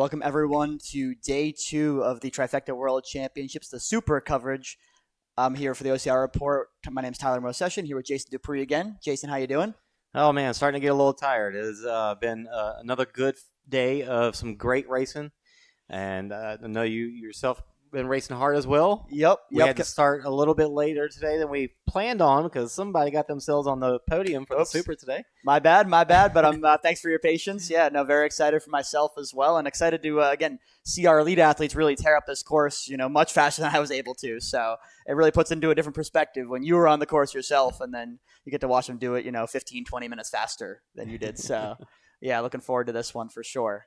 welcome everyone to day 2 of the Trifecta World Championships, the super coverage. I'm here for the OCR report. My name is Tyler Mosession, here with Jason Dupree again. Jason, how you doing? Oh, man, starting to get a little tired. It has been another good day of some great racing. And I know you yourself been racing hard as well. Yep. We had to start a little bit later today than we planned on because somebody got themselves on the podium for the Super today. My bad. But I'm thanks for your patience. Yeah, no, very excited for myself as well, and excited to again see our elite athletes really tear up this course. Much faster than I was able to. So it really puts into a different perspective when you were on the course yourself, and then you get to watch them do it, 15, 20 minutes faster than you did. So yeah, looking forward to this one for sure.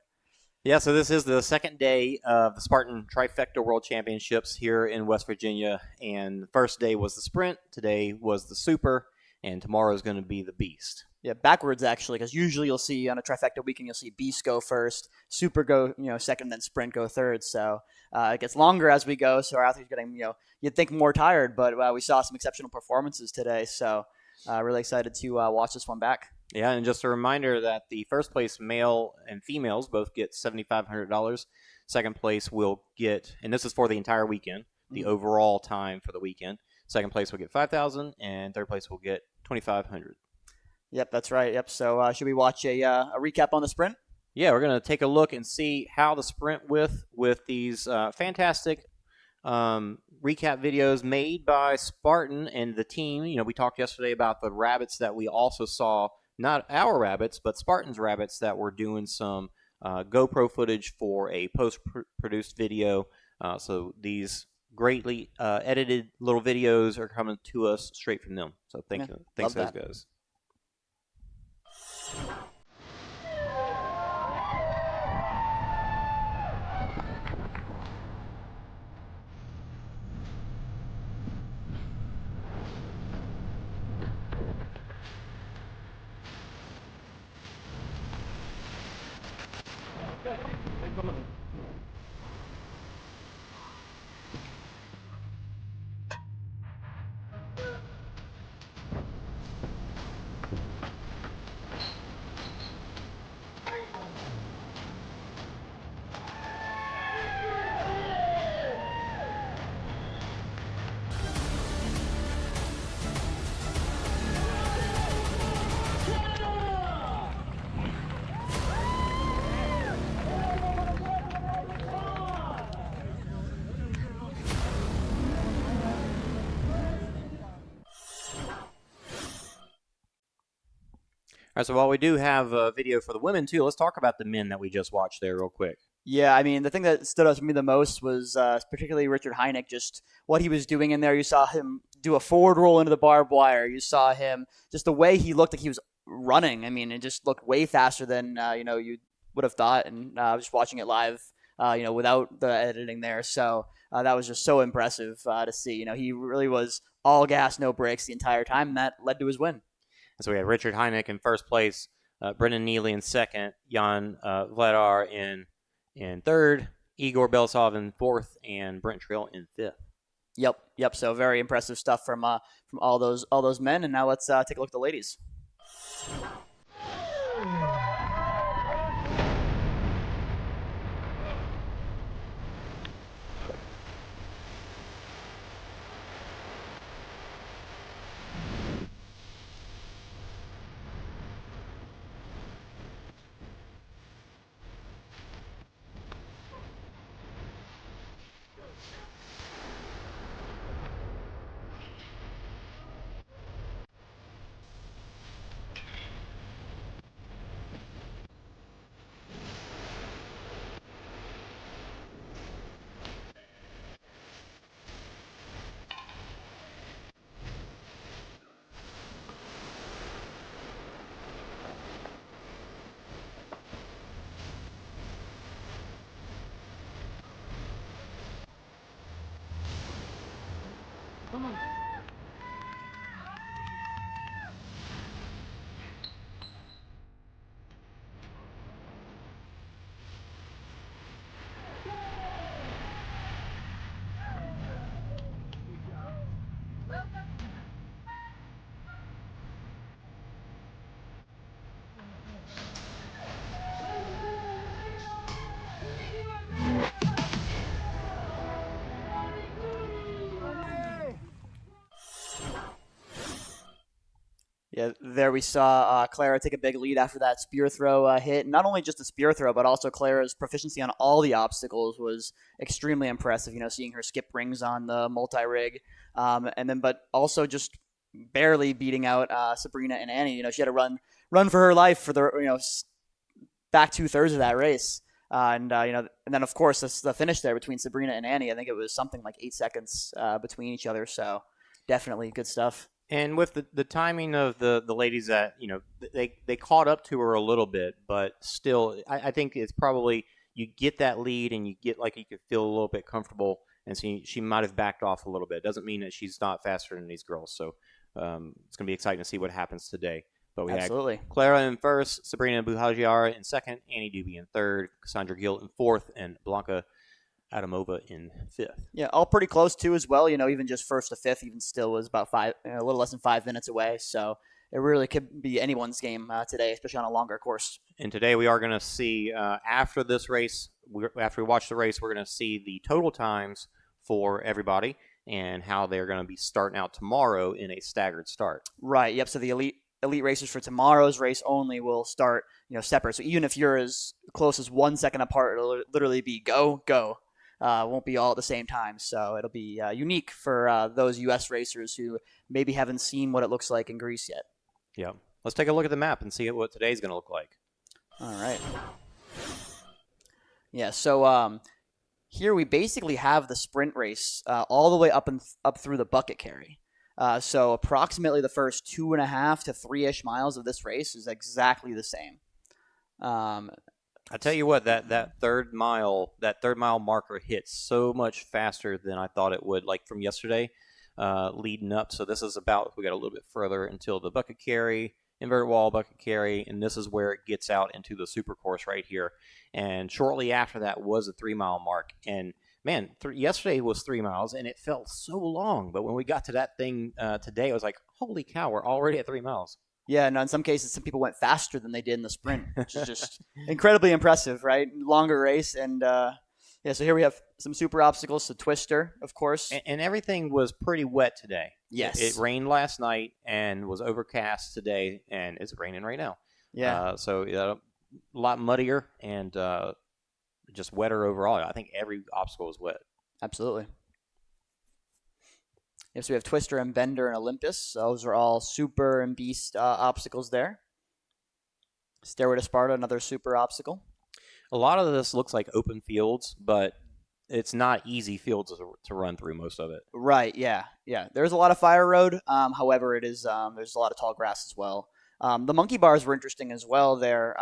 Yeah, so this is the second day of the Spartan Trifecta World Championships here in West Virginia, and the first day was the sprint, today was the super, and tomorrow is going to be the beast. Yeah, backwards actually, because usually you'll see on a trifecta weekend, you'll see beast go first, super go second, then sprint go third. So it gets longer as we go, so our athletes are getting, you'd think more tired, but we saw some exceptional performances today, so really excited to watch this one back. Yeah, and just a reminder that the first place male and females both get $7,500. Second place will get, and this is for the entire weekend, the overall time for the weekend. Second place will get $5,000, and third place will get $2,500. Yep, that's right. Yep. So should we watch a recap on the sprint? Yeah, we're going to take a look and see how the sprint with these fantastic recap videos made by Spartan and the team. We talked yesterday about the rabbits that we also saw. Not our rabbits, but Spartan's rabbits that were doing some GoPro footage for a post-produced video. So these greatly edited little videos are coming to us straight from them. So thanks to those guys. All right, so while we do have a video for the women, too, let's talk about the men that we just watched there real quick. Yeah, I mean, the thing that stood out to me the most was particularly Richard Hynek, just what he was doing in there. You saw him do a forward roll into the barbed wire. You saw him, just the way he looked like he was running. I mean, it just looked way faster than, you would have thought. And I was just watching it live, without the editing there. So that was just so impressive to see. He really was all gas, no brakes the entire time, and that led to his win. So we had Richard Hynek in first place, Brendan Neely in second, Jan Vladar in third, Egor Belousov in fourth, and Brent Trail in fifth. Yep. So very impressive stuff from all those men. And now let's take a look at the ladies. Come on. Yeah, there we saw Klára take a big lead after that spear throw hit. Not only just the spear throw, but also Clara's proficiency on all the obstacles was extremely impressive. Seeing her skip rings on the multi-rig, but also just barely beating out Sabrina and Annie. She had to run for her life for the back 2/3 of that race. And then of course the finish there between Sabrina and Annie. I think it was something like 8 seconds between each other. So definitely good stuff. And with the timing of the ladies that, they caught up to her a little bit, but still, I think it's probably you get that lead and you get you could feel a little bit comfortable, and so she might have backed off a little bit. Doesn't mean that she's not faster than these girls. So it's going to be exciting to see what happens today. But we Absolutely. had Klára in first, Sabrina Buhagiar in second, Anne Dube in third, Cassandra Gill in fourth, and Blanca Adamova in fifth. Yeah, all pretty close too as well. Even just first to fifth, even still was about a little less than 5 minutes away. So it really could be anyone's game today, especially on a longer course. And today we are going to see after this race, after we watch the race, we're going to see the total times for everybody and how they're going to be starting out tomorrow in a staggered start. Right. Yep. So the elite racers for tomorrow's race only will start separate. So even if you're as close as 1 second apart, it'll literally be go. Won't be all at the same time, so it'll be unique for those U.S. racers who maybe haven't seen what it looks like in Greece yet. Yeah. Let's take a look at the map and see what today's going to look like. All right. Yeah, so here we basically have the sprint race all the way up through the bucket carry. So approximately the first 2.5 to 3-ish miles of this race is exactly the same. I tell you what, that third mile marker hits so much faster than I thought it would. Like from yesterday, leading up. So this is we got a little bit further until the bucket carry, invert wall bucket carry, and this is where it gets out into the super course right here. And shortly after that was a 3 mile mark. And man, yesterday was 3 miles, and it felt so long. But when we got to that thing today, I was like, holy cow, we're already at 3 miles. Yeah, no, in some cases, some people went faster than they did in the sprint, which is just incredibly impressive, right? Longer race. And so here we have some super obstacles. So Twister, of course. And everything was pretty wet today. Yes. It rained last night and was overcast today, and it's raining right now. Yeah. So a lot muddier and just wetter overall. I think every obstacle was wet. Absolutely. Yes, we have Twister and Bender and Olympus. Those are all super and beast obstacles there. Stairway to Sparta, another super obstacle. A lot of this looks like open fields, but it's not easy fields to run through, most of it. Right, yeah. There's a lot of fire road. However, it is there's a lot of tall grass as well. The monkey bars were interesting as well. They're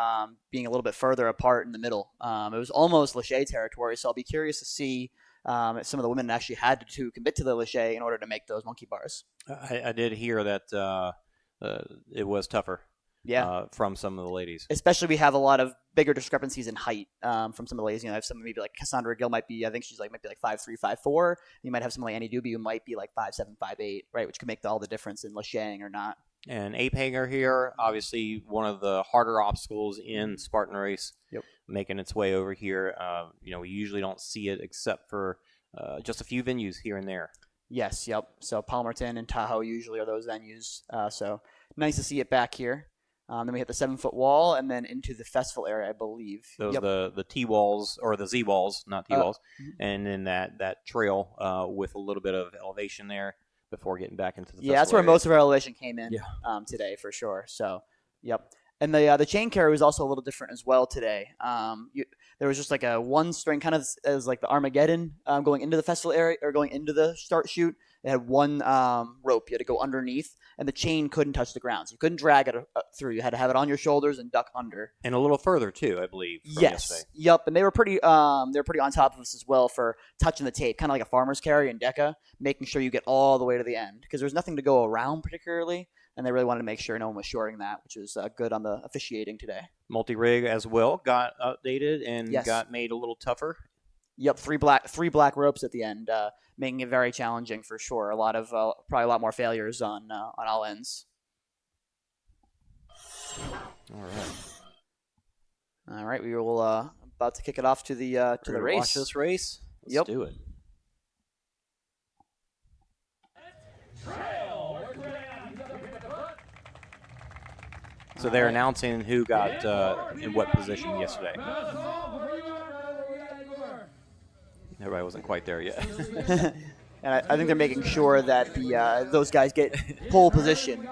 being a little bit further apart in the middle. It was almost Lachey territory, so I'll be curious to see some of the women actually had to commit to the Lachey in order to make those monkey bars. I did hear that it was tougher. Yeah, from some of the ladies. Especially we have a lot of bigger discrepancies in height from some of the ladies. I have some maybe like Cassandra Gill might be, I think she's might be 5'3", 5'4". You might have someone like Anne Dube who might be 5'7", 5'8", right, which could make all the difference in Lacheying or not. And ape hanger here, obviously one of the harder obstacles in Spartan race. Yep. Making its way over here. We usually don't see it except for just a few venues here and there. Yes, yep. So Palmerton and Tahoe usually are those venues. So nice to see it back here. Then we hit the 7-foot wall and then into the festival area, I believe. Those the T walls or the Z walls, not T walls, and then that trail with a little bit of elevation there before getting back into the festival that's where area. most of our elevation came in today for sure. So, yep. And the chain carry was also a little different as well today. There was just a one string, kind of as the Armageddon going into the festival area or going into the start chute. It had one rope. You had to go underneath, and the chain couldn't touch the ground. So you couldn't drag it through. You had to have it on your shoulders and duck under. And a little further too, I believe. Yes. Yep. And they were pretty on top of us as well for touching the tape, kind of like a farmer's carry in DECA, making sure you get all the way to the end because there's nothing to go around particularly. And they really wanted to make sure no one was shorting that, which was good on the officiating today. Multi-rig as well got updated and got made a little tougher. Yep, three black ropes at the end, making it very challenging for sure. Probably a lot more failures on all ends. All right, we will about to kick it off to the race. Watch this race. Let's do it. So they're announcing who got in what position yesterday. Everybody wasn't quite there yet. And I think they're making sure that those guys get pole position,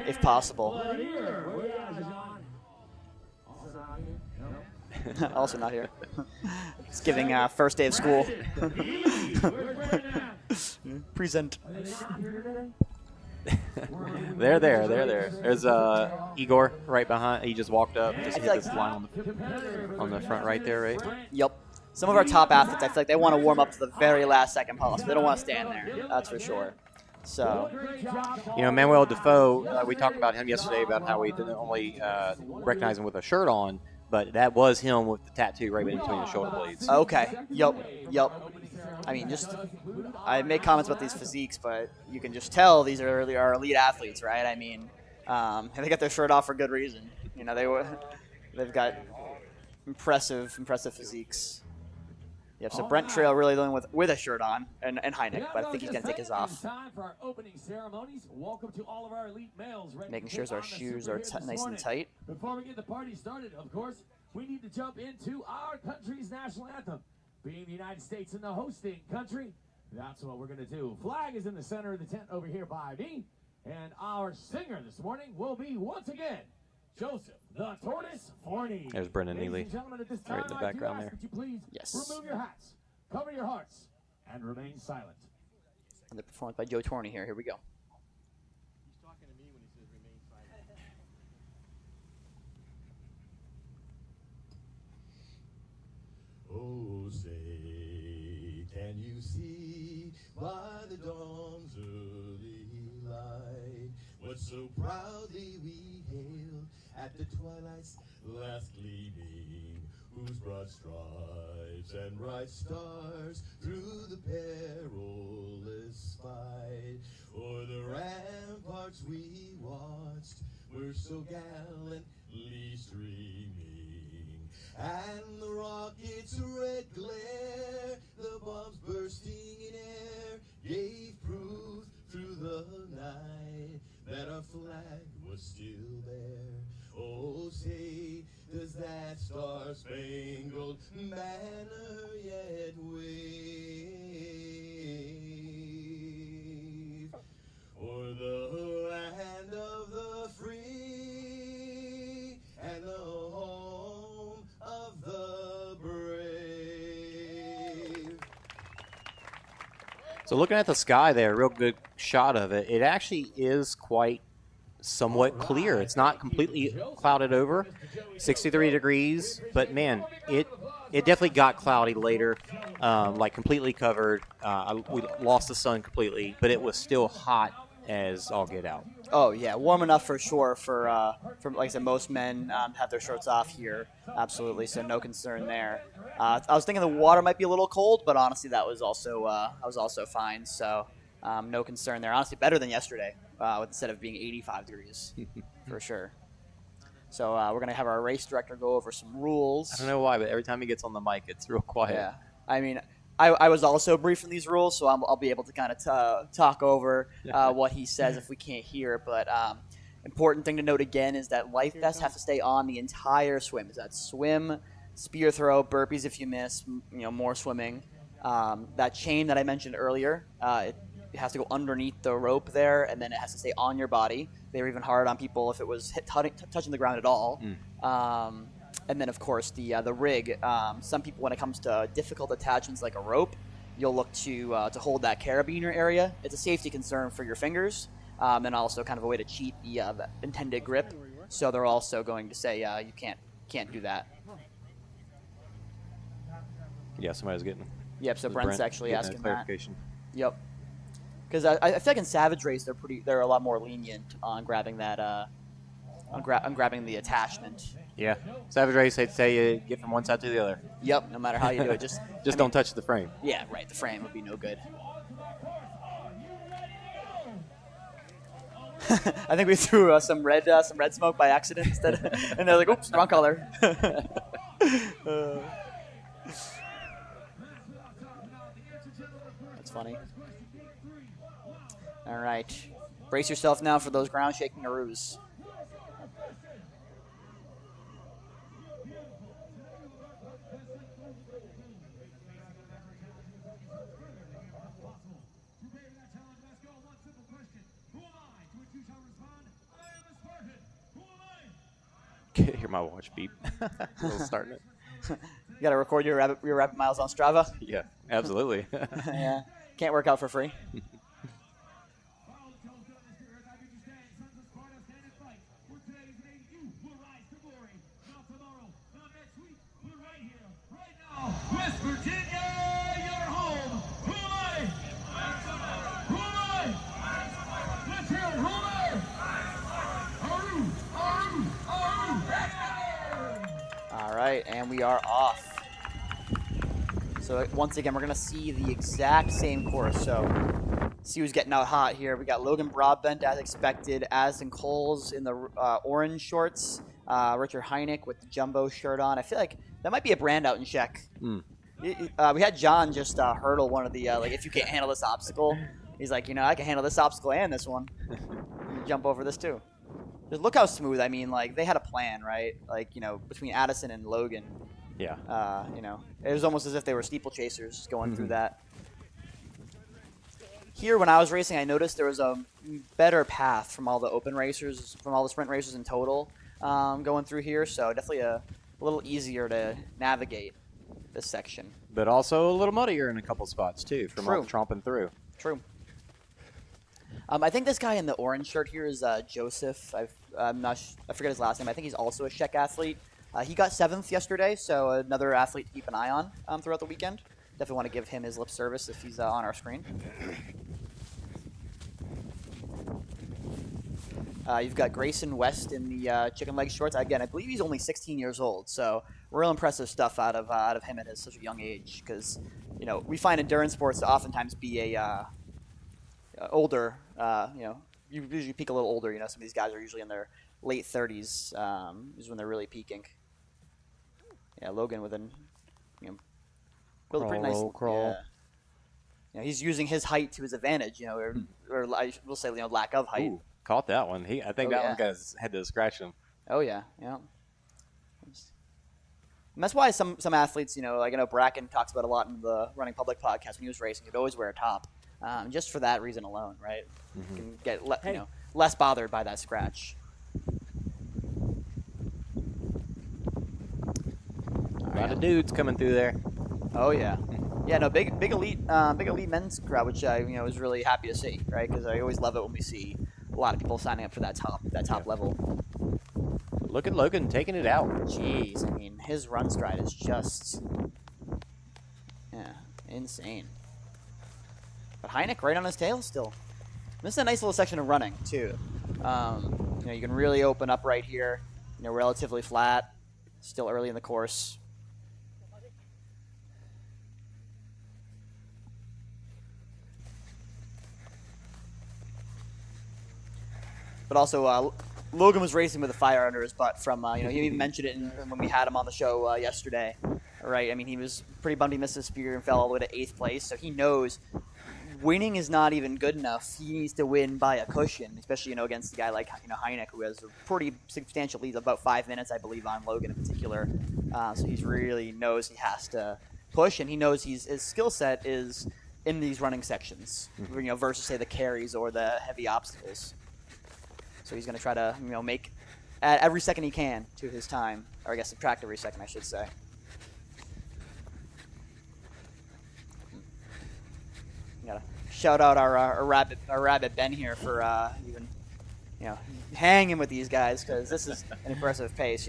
if possible. Also not here. It's giving first day of school. Present. They're there. There's Egor right behind. He just walked up. Just hit this line on the front right there, right? Yep. Some of our top athletes, I feel like they want to warm up to the very last second possible. They don't want to stand there. That's for sure. So, Manuel Defoe, we talked about him yesterday about how we didn't only recognize him with a shirt on, but that was him with the tattoo right in between the shoulder blades. Okay. Yep. I mean, I make comments about these physiques, but you can just tell these are elite athletes, right? I mean, and they got their shirt off for good reason. They've got impressive physiques. Yep, so Brent Trail really the one with a shirt on, and Hynek, but I think he's going to take his off. Making sure our shoes are nice and tight. Before we get the party started, of course, we need to jump into our country's national anthem. Being the United States and the hosting country, that's what we're going to do. Flag is in the center of the tent over here by me, and our singer this morning will be, once again, Joseph the Tortoise Forney. There's Brendan Neely right in the background there. Yes. Remove your hats, cover your hearts, and remain silent. And the performance by Joe Torney here. Here we go. He's talking to me when he says remain silent. Oh, say, can you see by the dawn's early light what so proudly we hailed at the twilight's last gleaming, whose broad stripes and bright stars through the perilous fight o'er the ramparts we watched were so gallantly streaming, and the rocket's red glare, the bombs bursting in air, gave proof through the night that our flag was still there. Oh, say, does that star-spangled banner yet wave o'er the land of the free and the home of the brave? So looking at the sky there, real good shot of it. It actually is quite somewhat clear. It's not completely clouded over, 63 degrees, but man, it definitely got cloudy later, like completely covered. We lost the sun completely, but it was still hot as all get out. Oh yeah, warm enough for sure for like I said, most men have their shirts off here, absolutely. So no concern there. I was thinking the water might be a little cold, but honestly that was also fine. So no concern there. Honestly, better than yesterday, instead of being 85 degrees for sure. So we're gonna have our race director go over some rules. I don't know why, but every time he gets on the mic, it's real quiet. Yeah, I mean, I was also briefed on these rules, so I'll be able to kind of talk over what he says if we can't hear it. But important thing to note again is that life vests have to stay on the entire swim. So that's swim, spear throw, burpees if you miss, more swimming. That chain that I mentioned earlier, it has to go underneath the rope there, and then it has to stay on your body. They were even hard on people if it was touching the ground at all. And then, of course, the rig. Some people, when it comes to difficult attachments like a rope, you'll look to hold that carabiner area. It's a safety concern for your fingers, and also kind of a way to cheat the intended grip. So they're also going to say you can't do that. Yeah, somebody's getting. Yep. So Brent's actually asking clarification. That. Yep. Because I feel like in Savage Race they're a lot more lenient on grabbing that on grabbing the attachment. Yeah, Savage Race, they'd say you get from one side to the other. Yep, no matter how you do it, just don't touch the frame. Yeah, right. The frame would be no good. I think we threw some red smoke by accident instead, and they're like, "Oops, wrong color." That's funny. All right, brace yourself now for those ground shaking aroos. hear my watch beep. We'll start it. You got to record your rabbit miles on Strava. Yeah, absolutely. Yeah, can't work out for free. West Virginia, your home. Hooray! Hooray! Let's hear it, hooray! All right, and we are off. So once again, we're going to see the exact same course. So see who's getting out hot here. We got Logan Broadbent, as expected, Addison Coles in the orange shorts, Richard Hynek with the jumbo shirt on. I feel like that might be a brand out in Czech. We had John just hurdle one of the, if you can't handle this obstacle. He's like, I can handle this obstacle and this one. Jump over this too. Just look how smooth. I mean, they had a plan, right? Between Addison and Logan. Yeah. It was almost as if they were steeplechasers going through that. Here, when I was racing, I noticed there was a better path from all the open racers, from all the sprint racers in total, going through here. So definitely a little easier to navigate this section. But also a little muddier in a couple spots, too, from all the tromping through. True. I think this guy in the orange shirt here is Joseph. I forget his last name. I think he's also a Czech athlete. He got 7th yesterday, so another athlete to keep an eye on throughout the weekend. Definitely want to give him his lip service if he's on our screen. You've got Grayson West in the chicken leg shorts. Again, I believe he's only 16 years old, so real impressive stuff out of him at such a young age. Because we find endurance sports to oftentimes be a older. You usually peak a little older. Some of these guys are usually in their late 30s. Is when they're really peaking. Yeah, Logan with built a pretty nice crawl. Yeah. He's using his height to his advantage. Or I will say lack of height. Ooh, caught that one. I think that one had to scratch him. Oh yeah. And that's why some athletes, I know Bracken talks about a lot in the Running Public podcast when he was racing. He'd always wear a top, just for that reason alone, right? You can get less bothered by that scratch. A lot of dudes coming through there. Oh yeah, no, big elite men's crowd, which I was really happy to see, right? Because I always love it when we see a lot of people signing up for that top level. Look at Logan taking it out. Jeez, I mean, his run stride is just insane. But Hynek right on his tail still. This is a nice little section of running too. You can really open up right here. Relatively flat. Still early in the course. But also, Logan was racing with a fire under his butt from, he even mentioned it when we had him on the show yesterday, right? I mean, he was pretty bummed he missed his spear and fell all the way to 8th place, so he knows winning is not even good enough. He needs to win by a cushion, especially, against a guy like, Hynek, who has a pretty substantial lead, about 5 minutes, I believe, on Logan in particular. So he really knows he has to push, and he knows his skill set is in these running sections, versus, say, the carries or the heavy obstacles. So he's going to try to, make add every second he can to his time, or I guess subtract every second, I should say. Gotta shout out our rabbit Ben here for even hanging with these guys, because this is an impressive pace.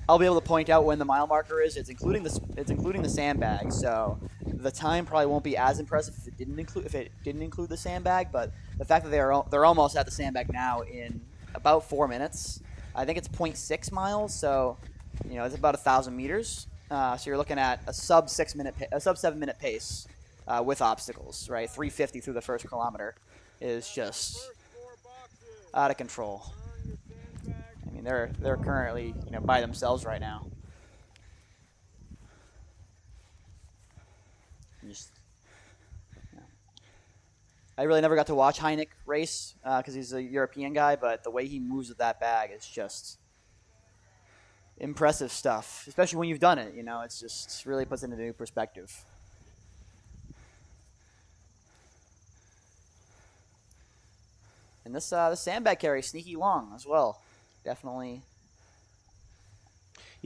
I'll be able to point out when the mile marker is. It's including the sandbag, so the time probably won't be as impressive if it didn't include the sandbag. But the fact that they're almost at the sandbag now in about 4 minutes. I think it's 0.6 miles, so it's about 1,000 meters. So you're looking at a sub 7 minute pace with obstacles, right? 350 through the first kilometer is just out of control. I mean, they're currently by themselves right now. I really never got to watch Hynek race because he's a European guy, but the way he moves with that bag is just impressive stuff, especially when you've done it. It's just really puts it into new perspective. And this sandbag carry sneaky long as well. Definitely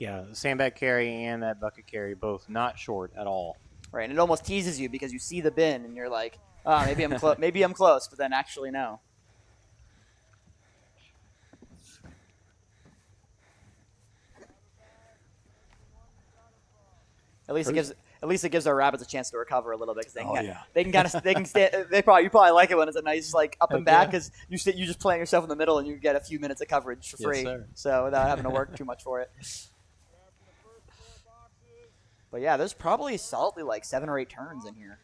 Yeah, the sandbag carry and that bucket carry both not short at all. Right, and it almost teases you because you see the bin and you're like, oh, maybe I'm close. Maybe I'm close, but then actually no. At least it gives our rabbits a chance to recover a little bit because they can kind of you probably like it when it's a nice like up and back because you just plant yourself in the middle and you get a few minutes of coverage for free. Sir. So without having to work too much for it. But yeah, there's probably solidly like 7 or 8 turns in here.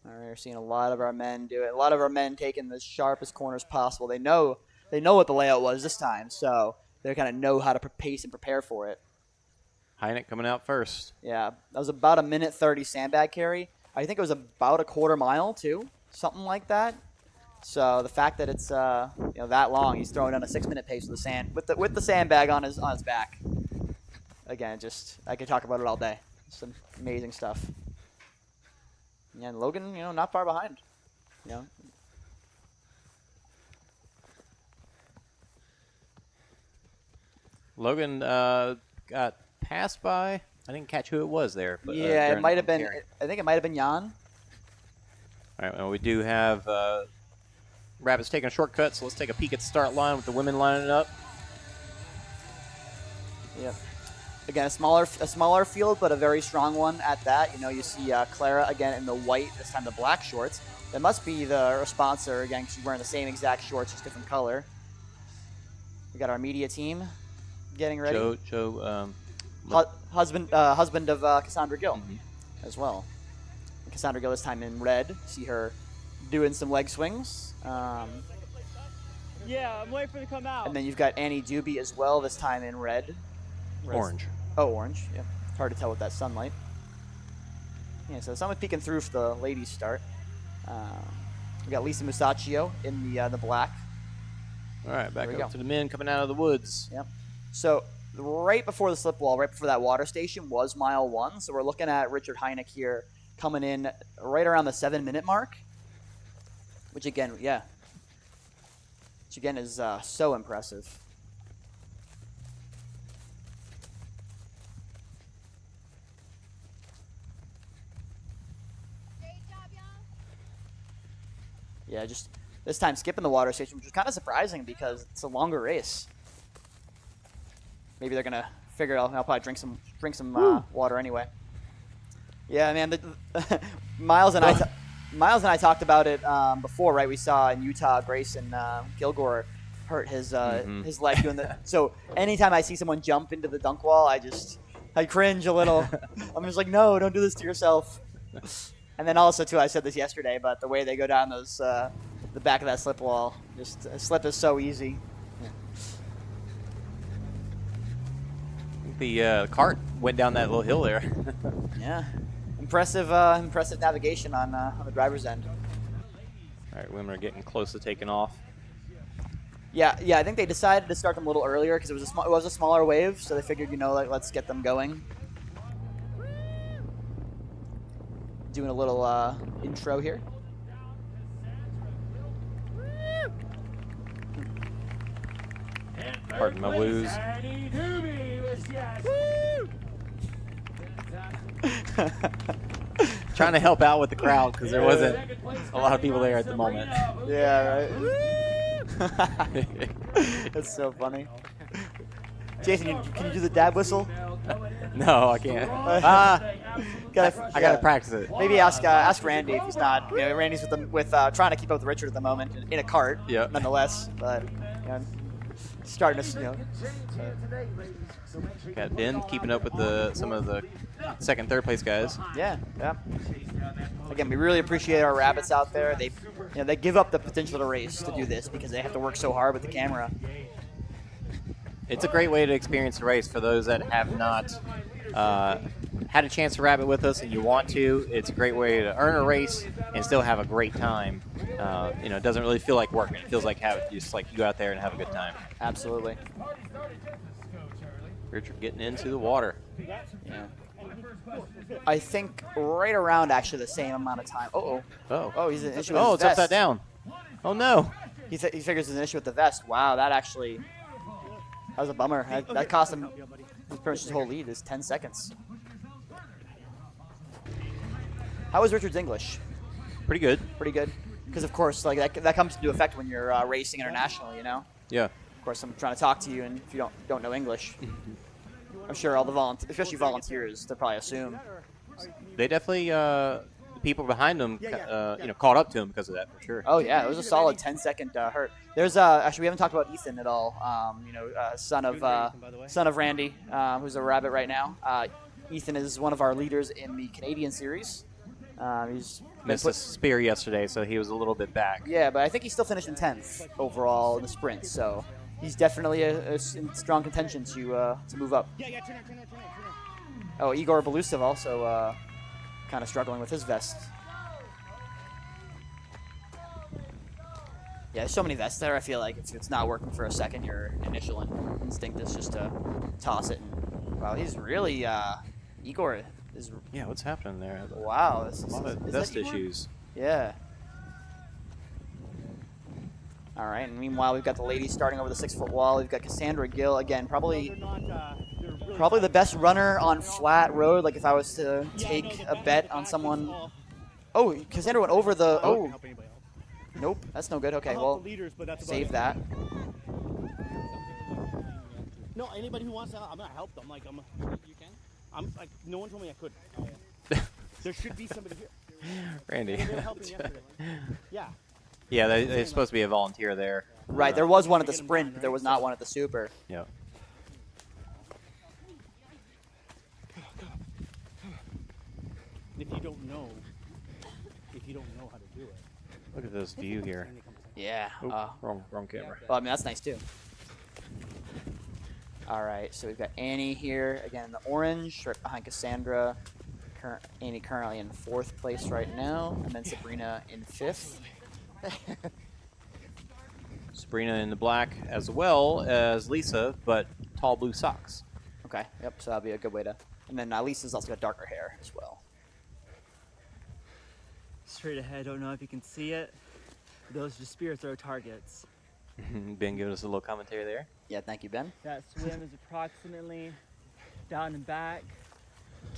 All right, we're seeing a lot of our men do it. A lot of our men taking the sharpest corners possible. They know what the layout was this time, so they kind of know how to pace and prepare for it. Hynek coming out first. Yeah, that was about a minute 30 sandbag carry. I think it was about a quarter mile too, something like that. So the fact that it's that long, he's throwing on a 6-minute pace with the sandbag on his back. Again, I could talk about it all day. Some amazing stuff. Yeah, and Logan, not far behind. Logan got passed by. I didn't catch who it was there. But, yeah, it might have been. carry. I think it might have been Jan. All right, well, we do have rabbits taking a shortcut, so let's take a peek at the start line with the women lining up. Yep. Again, a smaller field, but a very strong one at that. You see Klára again in the white, this time the black shorts. That must be the sponsor again. She's wearing the same exact shorts, just different color. We got our media team getting ready. Joe, husband of Cassandra Gill as well. And Cassandra Gill this time in red. See her doing some leg swings. Yeah, I'm waiting for it to come out. And then you've got Anne Dube as well, this time in red. Orange. Oh, orange. Yeah, it's hard to tell with that sunlight. Yeah, so someone's peeking through for the ladies' start. We got Lisa Musacchio in the black. All right, back up to the men coming out of the woods. Yep. So right before the slip wall, right before that water station was mile 1. So we're looking at Richard Hynek here coming in right around the 7-minute mark, which again is so impressive. Yeah, just this time skipping the water station, which was kind of surprising because it's a longer race. Maybe they're gonna figure out. I'll probably drink some water anyway. Yeah, man. Miles and I talked about it before, right? We saw in Utah, Grayson Kilgore hurt his leg doing the. So anytime I see someone jump into the dunk wall, I cringe a little. I'm just like, no, don't do this to yourself. And then also too, I said this yesterday, but the way they go down those the back of that slip wall, just a slip is so easy. The cart went down that little hill there. Yeah, impressive navigation on the driver's end. All right, women are getting close to taking off. Yeah. I think they decided to start them a little earlier because it was a smaller wave, so they figured, let's get them going. Doing a little intro here. Pardon my woos. Trying to help out with the crowd because there wasn't a lot of people there at the moment. Yeah, right. That's so funny. Jason, can you do the dab whistle? No, I can't. I gotta practice it. Maybe ask Randy if he's not. Randy's with trying to keep up with Richard at the moment in a cart. Yeah. Nonetheless, but starting to Got Ben keeping up with some of the second, third place guys. Yeah. Again, we really appreciate our rabbits out there. They give up the potential to race to do this because they have to work so hard with the camera. It's a great way to experience the race for those that have not had a chance to rabbit with us and you want to. It's a great way to earn a race and still have a great time. It doesn't really feel like working. It feels like just like you go out there and have a good time. Absolutely. Richard getting into the water. Yeah. I think right around actually the same amount of time. Oh, he's an issue with his it's vest. upside down. Oh no. He figures there's an issue with the vest. Wow, that was a bummer. That cost him his whole lead. Is 10 seconds. How was Richard's English? Pretty good. Pretty good. Because of course, like that comes into effect when you're racing internationally. You know. Yeah. Of course, I'm trying to talk to you, and if you don't know English, I'm sure all the especially volunteers, they probably assume. They definitely, the people behind them, caught up to him because of that, for sure. Oh yeah, it was a solid 10-second hurt. There's actually we haven't talked about Ethan at all. Son of Randy, who's a rabbit right now. Ethan is one of our leaders in the Canadian series. He's missed a spear yesterday, so he was a little bit back. Yeah, but I think he still finished in 10th overall in the sprint, so he's definitely in strong contention to move up. Oh, Egor Belousov also kind of struggling with his vest. Yeah, there's so many vests there. I feel like if it's not working for a second, your initial instinct is just to toss it. And, wow, he's really Egor is. Yeah, what's happening there? Wow, a lot of vest issues. Yeah. All right, and meanwhile, we've got the ladies starting over the 6-foot wall. We've got Cassandra Gill again, probably the best runner on flat road. Like if I was to take a bet on someone. Oh, Cassandra went over the. Oh. Nope, that's no good. Okay, well, save that. No, anybody who wants to, I'm gonna help them. Like you can. I'm like, no one told me I could. There should be somebody here. Randy. They were helping yesterday. Yeah. Yeah, they're supposed to be a volunteer there. Right, there was one at the sprint, but there was not one at the super. Yeah. If you don't know how to do it. Look at this view here. Yeah. Wrong camera. Well, I mean, that's nice too. All right, so we've got Annie here, again in the orange, right behind Cassandra. Annie currently in 4th place right now, and then Sabrina in 5th. Sabrina in the black as well as Lisa, but tall blue socks. Okay, yep, so that'll be a good way to... And then Lisa's also got darker hair as well. Straight ahead, don't know if you can see it. Those are spears are targets. Ben giving us a little commentary there. Yeah, thank you, Ben. That swim is approximately down and back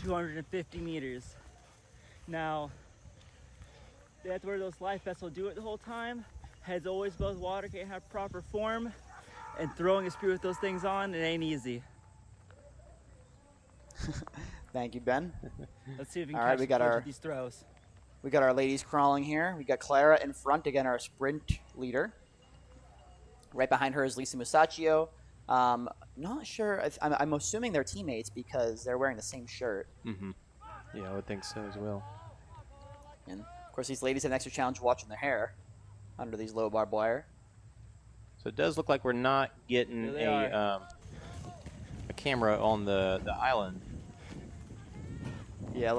250 meters. Now, that's where those life vests will do it the whole time. Heads always above water, can't have proper form. And throwing a spear with those things on, it ain't easy. Thank you, Ben. Let's see if we can All right, catch we got the our these throws. We got our ladies crawling here. We got Klára in front, again, our sprint leader. Right behind her is Lisa Musacchio. Not sure. I'm assuming they're teammates because they're wearing the same shirt. Mm-hmm. Yeah, I would think so as well. And, of course, these ladies have an extra challenge watching their hair under these low barbed wire. So it does look like we're not getting a camera on the island. Yeah,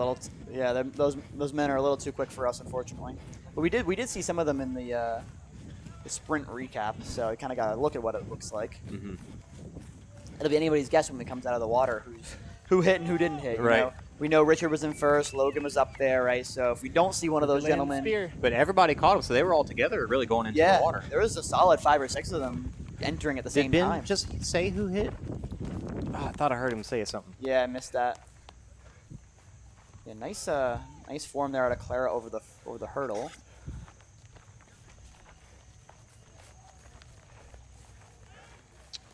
those men are a little too quick for us, unfortunately. But we did see some of them in the sprint recap, so we kind of got to look at what it looks like. Mm-hmm. It'll be anybody's guess when it comes out of the water who hit and who didn't hit. Right. You know? We know Richard was in first, Logan was up there, right? So if we don't see one of those gentlemen, but everybody caught them, so they were all together, really going into the water. There was a solid 5 or 6 of them entering at the same time. Did time. Ben just say who hit? Oh, I thought I heard him say something. Yeah, I missed that. Yeah, nice form there out of Klára over the hurdle.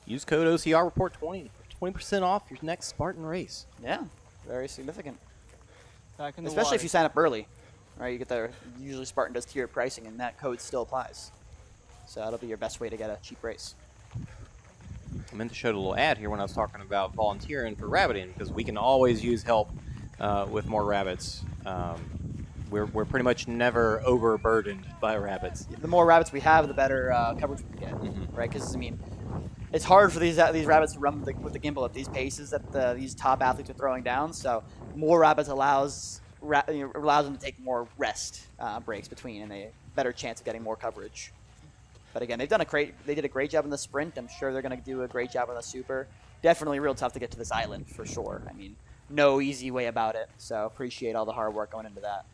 Use code OCR report 20% off your next Spartan race. Yeah, very significant. Back in the Especially water. if you sign up early, right? You get usually Spartan does tiered pricing, and that code still applies. So that'll be your best way to get a cheap race. I meant to show a little ad here when I was talking about volunteering for rabbiting, because we can always use help with more rabbits. We're pretty much never overburdened by rabbits. The more rabbits we have, the better coverage we get, right? Because I mean, it's hard for these rabbits to run with the gimbal at these paces that these top athletes are throwing down. So more rabbits allows them to take more rest breaks between, and a better chance of getting more coverage. But again, they did a great job in the sprint. I'm sure they're going to do a great job on the super. Definitely real tough to get to this island for sure. I mean, no easy way about it. So appreciate all the hard work going into that.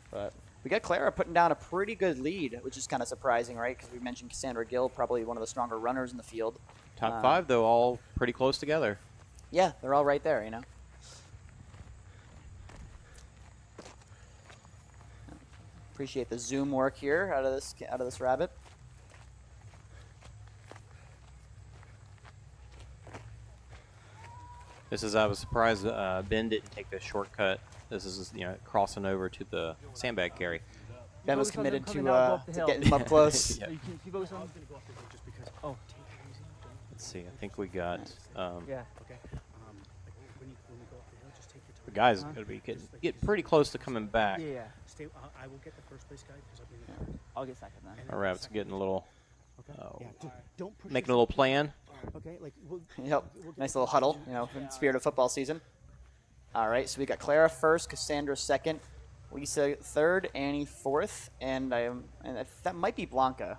But we got Klára putting down a pretty good lead, which is kind of surprising, right? Because we mentioned Cassandra Gill, probably one of the stronger runners in the field. Top 5, though, all pretty close together. Yeah, they're all right there, you know. Appreciate the zoom work here out of this rabbit. This is, I was surprised Ben didn't take the shortcut. This is, crossing over to the sandbag carry. Ben was committed to getting him up close. Yeah. Oh, Let's see. I think we got. yeah. The guy's going to be get pretty close to coming back. Yeah. I will get the first place guy because I'll be in the third. I'll get second then. Our rabbit's getting a little. Don't push Making a little plan. Okay, like Yep. Nice little huddle, in the spirit of football season. All right, so we got Klára first, Cassandra second, Lisa third, Annie fourth, and that might be Blanca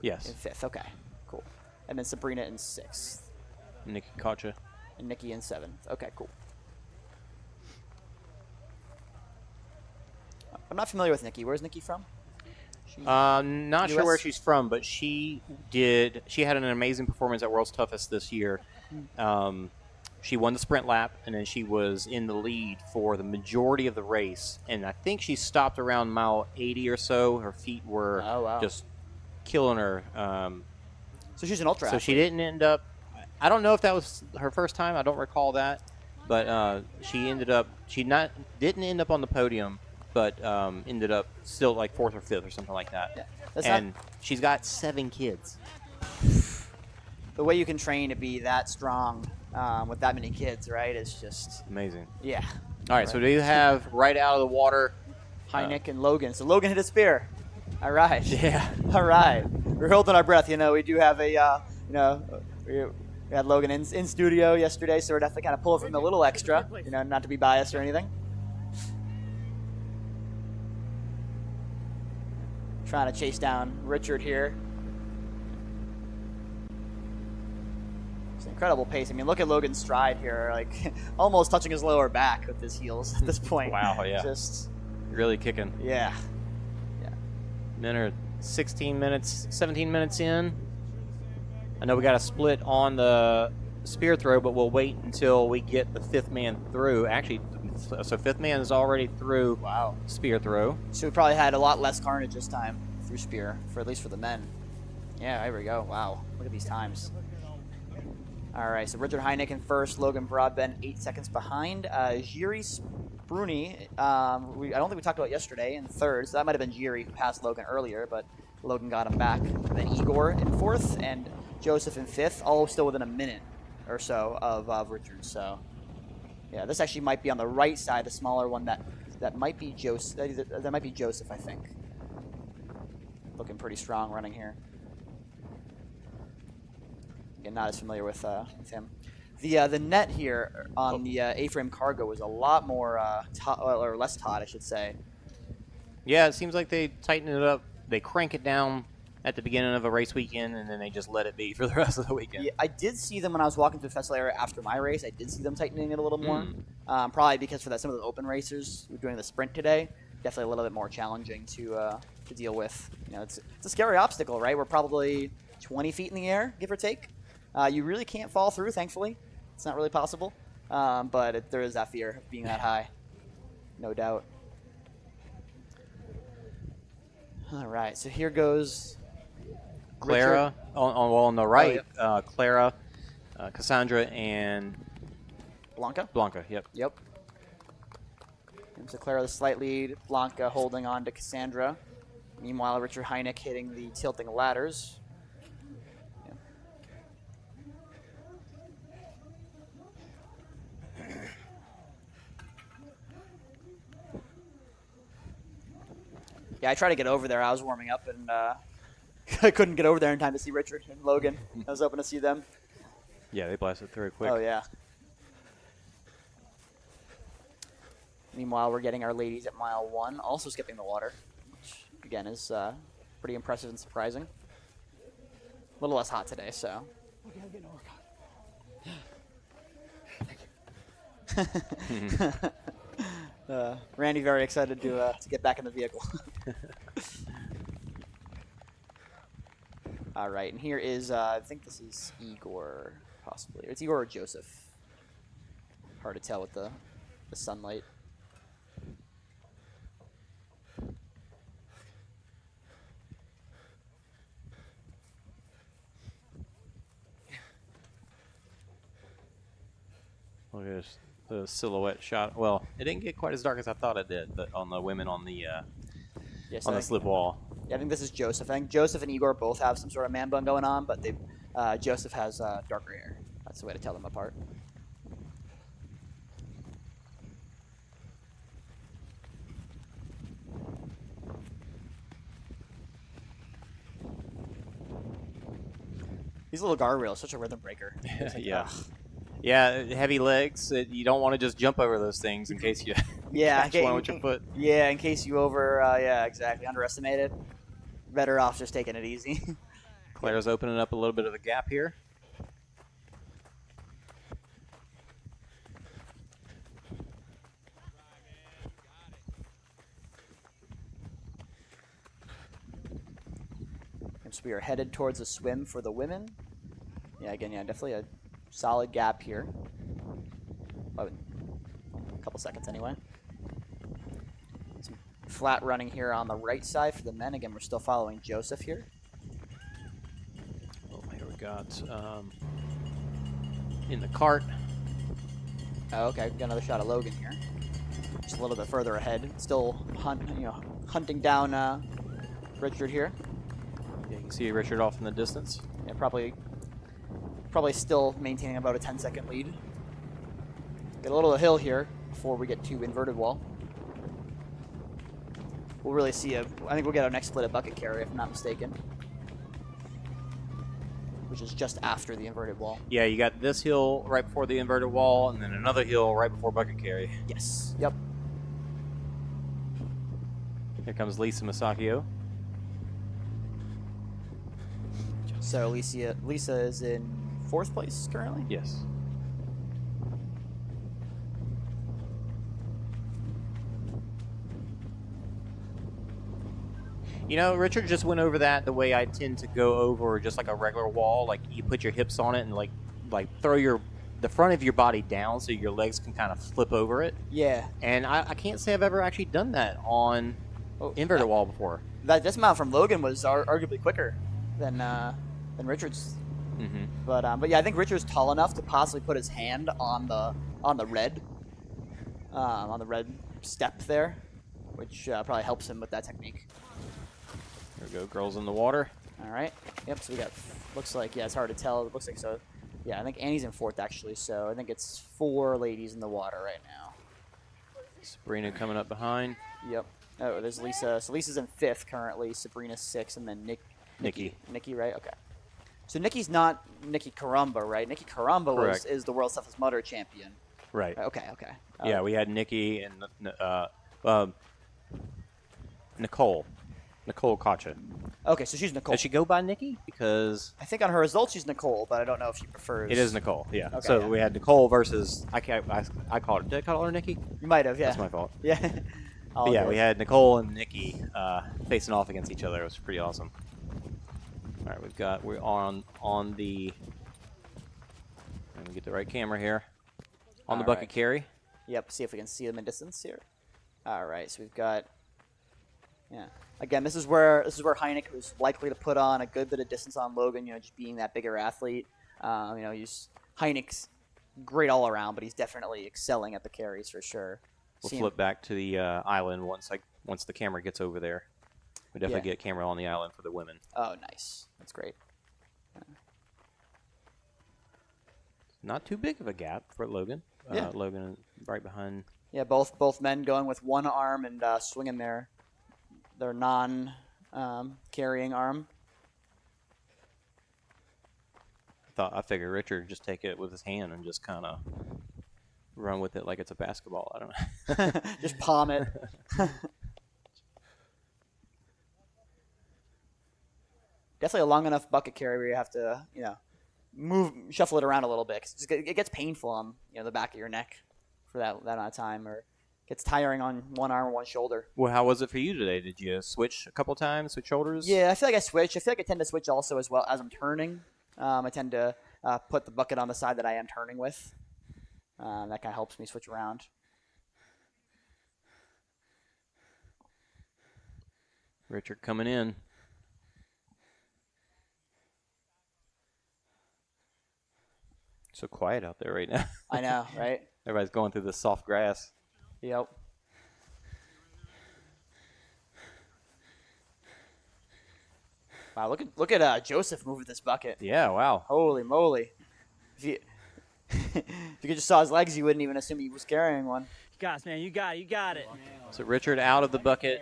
Yes. in fifth. Okay, cool. And then Sabrina in sixth, Nikki Kacha. and Nikki in seventh. Okay, cool. I'm not familiar with Nikki. Where's Nikki from? Not sure US? where she's from, but she had an amazing performance at World's Toughest this year. She won the sprint lap, and then she was in the lead for the majority of the race. And I think she stopped around mile 80 or so. Her feet were just killing her. So she's an ultra. So she didn't end up. I don't know if that was her first time. I don't recall that, but she ended up. Didn't end up on the podium, but ended up still like fourth or fifth or something like that. Yeah, and she's got 7 kids. The way you can train to be that strong with that many kids, right? It's just Amazing. yeah. All right, so do you have right out of the water? Hynek and Logan. So Logan hit a spear. All right. Yeah. All right. We're holding our breath. We do have a, we had Logan in studio yesterday, so we're definitely kind of pulling from a little extra, not to be biased or anything. Trying to chase down Richard here. It's an incredible pace. I mean, look at Logan's stride here, like almost touching his lower back with his heels at this point. Wow, yeah. Just, Really kicking. yeah. Men are 17 minutes in. I know we got a split on the spear throw, but we'll wait until we get the 5th man through. Actually, so 5th man is already through. Wow. Spear throw. So we probably had a lot less carnage this time through spear, at least for the men. Yeah, there we go. Wow, look at these times. All right, so Richard Hynek in first, Logan Broadbent 8 seconds behind. Jiri Spruni, I don't think we talked about yesterday, in third, so that might have been Jiri who passed Logan earlier, but Logan got him back. And then Egor in fourth, and Joseph in fifth, all still within a minute or so of Richard. So, yeah, this actually might be on the right side, the smaller one. That might be Joseph. That might be Joseph, I think. Looking pretty strong running here. Again, not as familiar with him. The net here on the A-frame cargo was a lot more or less taut, I should say. Yeah, it seems like they tighten it up. They crank it down at the beginning of a race weekend, and then they just let it be for the rest of the weekend. Yeah, I did see them when I was walking through the festival area after my race. I did see them tightening it a little more. Probably because for some of the open racers who were doing the sprint today, definitely a little bit more challenging to deal with. It's a scary obstacle, right? We're probably 20 feet in the air, give or take. You really can't fall through, thankfully. It's not really possible. But there is that fear of being that high, no doubt. All right, so here goes Klára on the right. Klára, Cassandra, and Blanca. Yep. Yep. And so Klára the slight lead, Blanca holding on to Cassandra. Meanwhile, Richard Hynek hitting the tilting ladders. Yeah, I tried to get over there. I was warming up, and I couldn't get over there in time to see Richard and Logan. I was hoping to see them. Yeah, they blasted through it quick. Oh, yeah. Meanwhile, we're getting our ladies at mile 1, also skipping the water, which, again, is pretty impressive and surprising. A little less hot today, so. Okay, I'm getting a workout. Thank you. Randy very excited to get back in the vehicle. All right, and here is I think this is Egor, possibly. It's Egor or Joseph. Hard to tell with the sunlight. Look at this, the silhouette shot. Well, it didn't get quite as dark as I thought it did, but on the women on the Yes, on the slip wall. Yeah, I think this is Joseph. I think Joseph and Egor both have some sort of man bun going on, but Joseph has darker hair. That's the way to tell them apart. These little guardrails, such a rhythm breaker. Like, Yeah. ugh. Yeah, heavy legs. You don't want to just jump over those things in case you Yeah, catch one with your foot. Yeah, in case you underestimated. Better off just taking it easy. Klára's opening up a little bit of the gap here. And so we are headed towards a swim for the women. Yeah, again, definitely a solid gap here. A couple seconds anyway. Some flat running here on the right side for the men. Again, we're still following Joseph here. Oh, here we got in the cart. Oh, okay, got another shot of Logan here. Just a little bit further ahead. Still hunting down Richard here. Yeah, you can see Richard off in the distance. Yeah, probably still maintaining about a 10-second lead. Get a little hill here before we get to inverted wall. We'll really see I think we'll get our next split at bucket carry, if I'm not mistaken. Which is just after the inverted wall. Yeah, you got this hill right before the inverted wall, and then another hill right before bucket carry. Yes. Yep. Here comes Lisa Musacchio. So Lisa is in 4th place currently? Yes. You know, Richard just went over that the way I tend to go over just like a regular wall. Like you put your hips on it and like throw the front of your body down so your legs can kind of flip over it. Yeah. And I can't say I've ever actually done that on inverted wall before. That dismount from Logan was arguably quicker than Richard's. Mm-hmm. But yeah, I think Richard's tall enough to possibly put his hand on the red step there, which probably helps him with that technique. There we go, girls in the water. All right. Yep. So we got. Looks like it's hard to tell. It looks like so. Yeah, I think Annie's in 4th actually. So I think it's 4 ladies in the water right now. Sabrina coming up behind. Yep. Oh, there's Lisa. So Lisa's in 5th currently. Sabrina's 6th, and then Nikki, right? Okay. So Nikki's not Nikki Karamba, right? Nikki Karamba is the World Toughest Mudder champion. Right. Okay. Yeah, we had Nikki and Nicole Kacha. Okay, so she's Nicole. Does she go by Nikki? Because I think on her results she's Nicole, but I don't know if she prefers. it is Nicole. Yeah. Okay, So yeah. we had Nicole versus I called her. Did I call her Nikki? You might have, yeah. That's my fault. Yeah. But yeah, we had Nicole and Nikki facing off against each other. It was pretty awesome. All right, we're on the. Let me get the right camera here. On the All bucket right. carry. Yep. See if we can see them in distance here. All right. So we've got. Yeah. Again, this is where Hynek was likely to put on a good bit of distance on Logan. Just being that bigger athlete. Hynek's great all around, but he's definitely excelling at the carries for sure. We'll See flip him. back to the island once the camera gets over there. We definitely get camera on the island for the women. Oh, nice. That's great. Not too big of a gap for Logan. Yeah. Logan right behind. Yeah, both men going with one arm and swinging their non-carrying arm. I figured Richard would just take it with his hand and just kind of run with it like it's a basketball. I don't know. Just palm it. Definitely a long enough bucket carry where you have to, shuffle it around a little bit. 'Cause it gets painful on, the back of your neck for that amount of time. Or gets tiring on one arm or one shoulder. Well, how was it for you today? Did you switch a couple times, switch shoulders? Yeah, I feel like I switch. I feel like I tend to switch also as well as I'm turning. I tend to put the bucket on the side that I am turning with. That kind of helps me switch around. Richard coming in. So quiet out there right now. I know, right? Everybody's going through the soft grass. Yep. Wow, look at Joseph moving this bucket. Yeah, wow. Holy moly! If you just saw his legs, you wouldn't even assume he was carrying one. You got it, man. You got it. So Richard out of the bucket,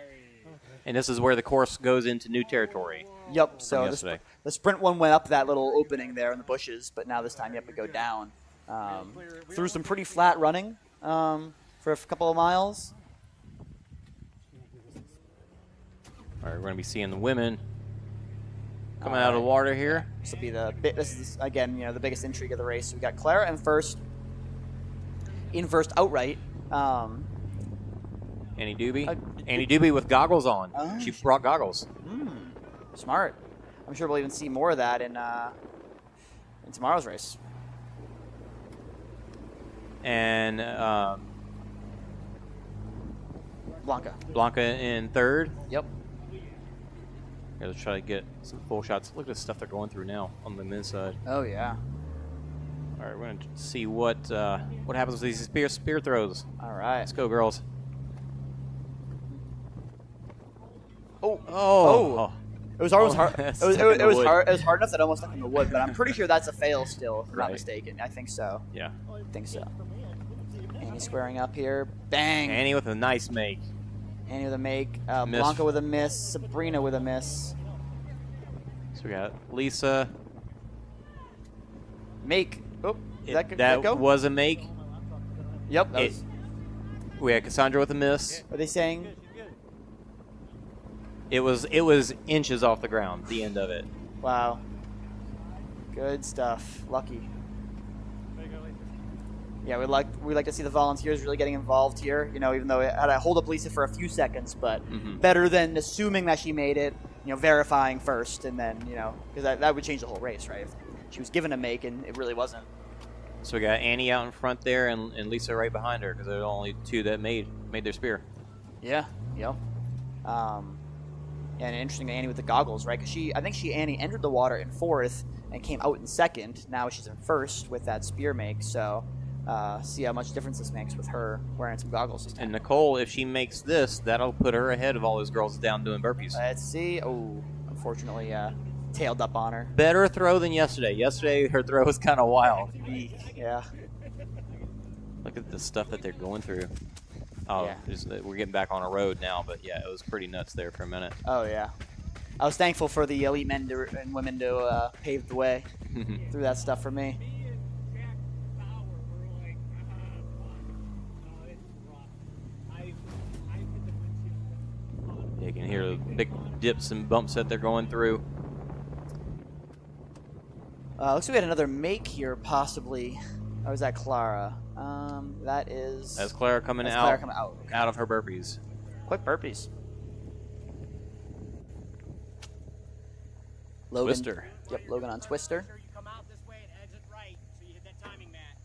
and this is where the course goes into new territory. Yep. So yesterday. the sprint one went up that little opening there in the bushes, but now this time you have to go down through some pretty flat running for a couple of miles. All right, we're going to be seeing the women coming out of the water here. This will be this is again, the biggest intrigue of the race. We got Klára in first outright. Anne Dube. Anne Dube with goggles on. She brought goggles. Smart. I'm sure we'll even see more of that in tomorrow's race. And Blanca in third. Yep. Gotta try to get some full shots. Look at the stuff they're going through now on the men's side. Oh yeah. All right, we're gonna see what happens with these spear throws. All right. Let's go, girls. Oh. It was almost hard. It was hard. It was hard enough that it almost stuck in the wood, but I'm pretty sure that's a fail still, if I'm not Right. mistaken. I think so. Yeah. I think so. Annie squaring up here. Bang. Annie with a nice make. Annie with a make. Miss. Blanca with a miss. Sabrina with a miss. So we got Lisa. Make. Oh, did that That go? was a make. Yep. That was, We had Cassandra with a miss. are they saying? It was inches off the ground, the end of it. Wow. Good stuff. Lucky. Yeah, we like to see the volunteers really getting involved here. Even though I had to hold up Lisa for a few seconds, but better than assuming that she made it. Verifying first, and then because that would change the whole race, right? If she was given a make and it really wasn't. So we got Annie out in front there, and Lisa right behind her because they're the only two that made their spear. Yeah. Yep. And interesting, Annie with the goggles, right? Because Annie entered the water in fourth and came out in second. Now she's in first with that spear make. So see how much difference this makes with her wearing some goggles this time. And Nicole, if she makes this, that'll put her ahead of all those girls down doing burpees. Let's see. Oh, unfortunately, tailed up on her. Better throw than yesterday. Yesterday, her throw was kind of wild. Yeah. Look at the stuff that they're going through. Oh, Yeah. We're getting back on a road now, but yeah, it was pretty nuts there for a minute. Oh, yeah. I was thankful for the elite men and women to pave the way through that stuff for me. You can hear the big dips and bumps that they're going through. Looks like we had another make here, possibly. Or was that Klára? That's Klára coming out. Klára coming out. Out of her burpees. Quick burpees. Logan. Twister. Yep, Logan on Twister. You come out this way and exit right, so you hit that timing mat.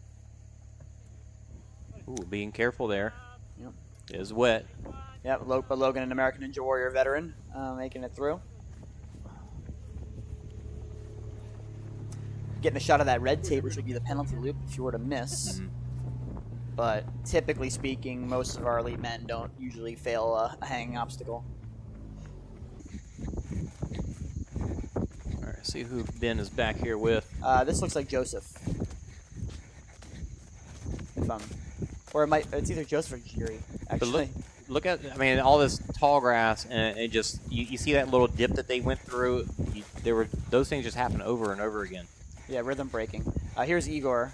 Ooh, being careful there. Yep. It is wet. Yep, but Logan, an American Ninja Warrior veteran, making it through. Getting a shot of that red tape, which would be the penalty loop if you were to miss. But typically speaking, most of our elite men don't usually fail a hanging obstacle. All right, see who Ben is back here with. This looks like Joseph. It's either Joseph or Jiri, actually. But look at, all this tall grass, and it just, you see that little dip that they went through. Those things just happen over and over again. Yeah, rhythm breaking. Here's Egor,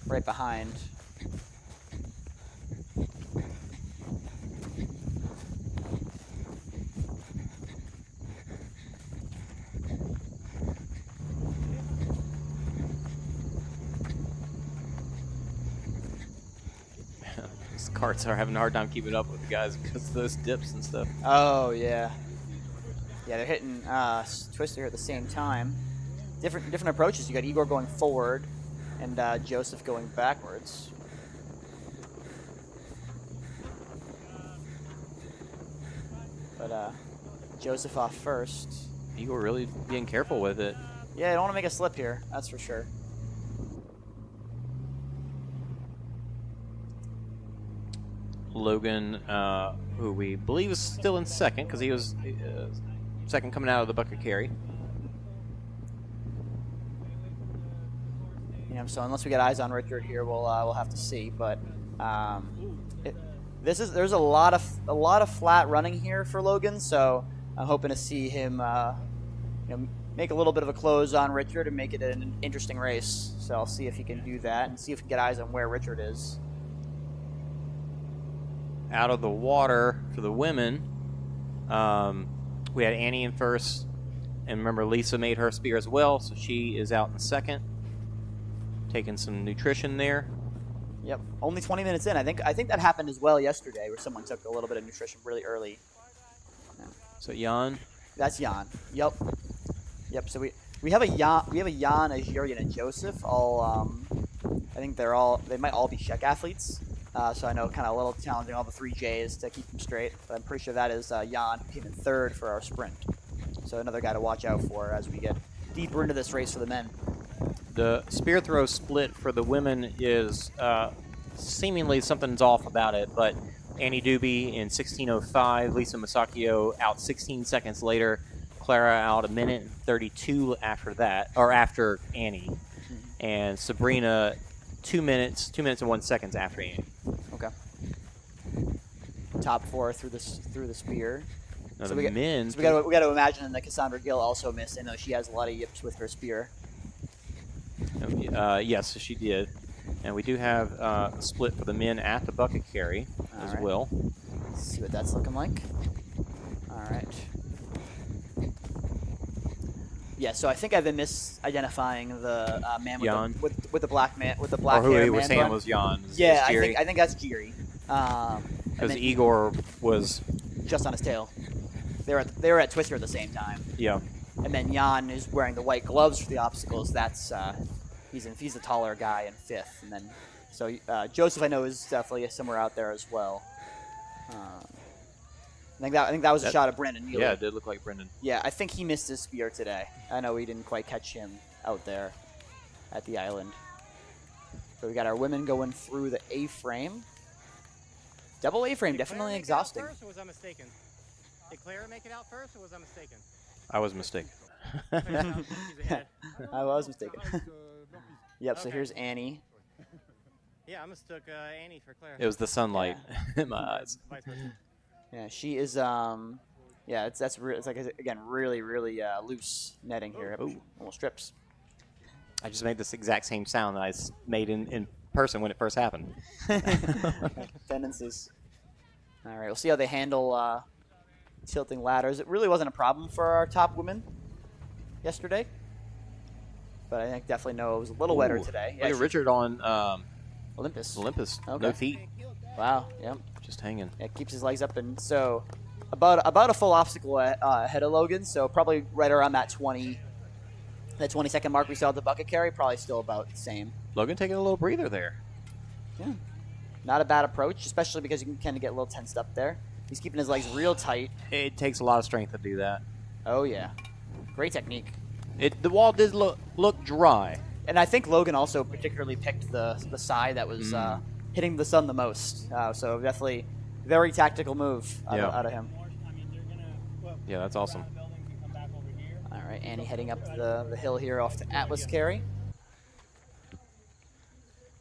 right behind. Those carts are having a hard time keeping up with the guys because of those dips and stuff. Oh, yeah. Yeah, they're hitting Twister at the same time. Different approaches. You got Egor going forward and Joseph going backwards. But Joseph off first. Egor really being careful with it. Yeah, I don't want to make a slip here. That's for sure. Logan, who we believe is still in second because he was second coming out of the bucket carry. Yeah, so unless we get eyes on Richard here, we'll have to see. But there's a lot of flat running here for Logan, so I'm hoping to see him make a little bit of a close on Richard and make it an interesting race. So I'll see if he can do that and see if we can get eyes on where Richard is. Out of the water for the women, we had Annie in first, and remember Lisa made her spear as well, so she is out in second, taking some nutrition there. Yep, only 20 minutes in. I think that happened as well yesterday, where someone took a little bit of nutrition really early. Yeah. So Jan, That's Jan. Yep. So we have a Jan, a Jiri, and a Joseph. All I think they might all be Czech athletes. So I know kind of a little challenging all the 3 J's to keep them straight. But I'm pretty sure that is Jan, who came in third for our sprint. So another guy to watch out for as we get deeper into this race for the men. the spear throw split for the women is seemingly something's off about it, but Anne Dube in 16:05, Lisa Musacchio out 16 seconds later, Klára out a minute and 32 after that, or after Annie, and Sabrina 2 minutes and 1 second after Annie. Okay. Top 4 through the spear. Now So the we men. So we got to imagine that Cassandra Gill also missed. I know she has a lot of yips with her spear. Yes, she did. And we do have a split for the men at the bucket carry as right. well. Let's see what that's looking like. All right. Yeah, so I think I've been misidentifying the man with the black man with the black or who hair. he was man saying bun. was Jan. Yeah, I think that's Jiri. Because Egor was just on his tail. They were at Twister at the same time. Yeah. And then Jan is wearing the white gloves for the obstacles. That's he's the taller guy in 5th. And then so Joseph I know is definitely somewhere out there as well. I think that was a shot of Brendan Neely. Yeah, it did look like Brendan. Yeah, I think he missed his spear today. I know we didn't quite catch him out there at the island. So we got our women going through the A-frame. Double A-frame, definitely exhausting. First, or was I mistaken? Did Klára make it out first, or was I mistaken? I was mistaken. I was mistaken. Yep, so here's Annie. Yeah, I mistook Annie for Klára. It was the sunlight in my eyes. Vice versa. Yeah, she is. It's like again really loose netting here. Ooh, almost trips. I just made this exact same sound that I made in person when it first happened. Tendencies. All right, we'll see how they handle tilting ladders. It really wasn't a problem for our top women yesterday, but I think definitely it was a little wetter today. Look at Richard on Olympus. Okay. No feet. Wow. Yep. Just hanging. Yeah, keeps his legs up, and so about a full obstacle ahead of Logan. So probably right around that 20-second mark we saw at the bucket carry. Probably still about the same. Logan taking a little breather there. Yeah. Not a bad approach, especially because you can kind of get a little tensed up there. He's keeping his legs real tight. It takes a lot of strength to do that. Oh yeah, great technique. The wall did look dry. And I think Logan also particularly picked the side that was hitting the sun the most. So definitely very tactical move out of him. Yeah, that's awesome. All right, Annie heading up the hill here off to Atlas Carry.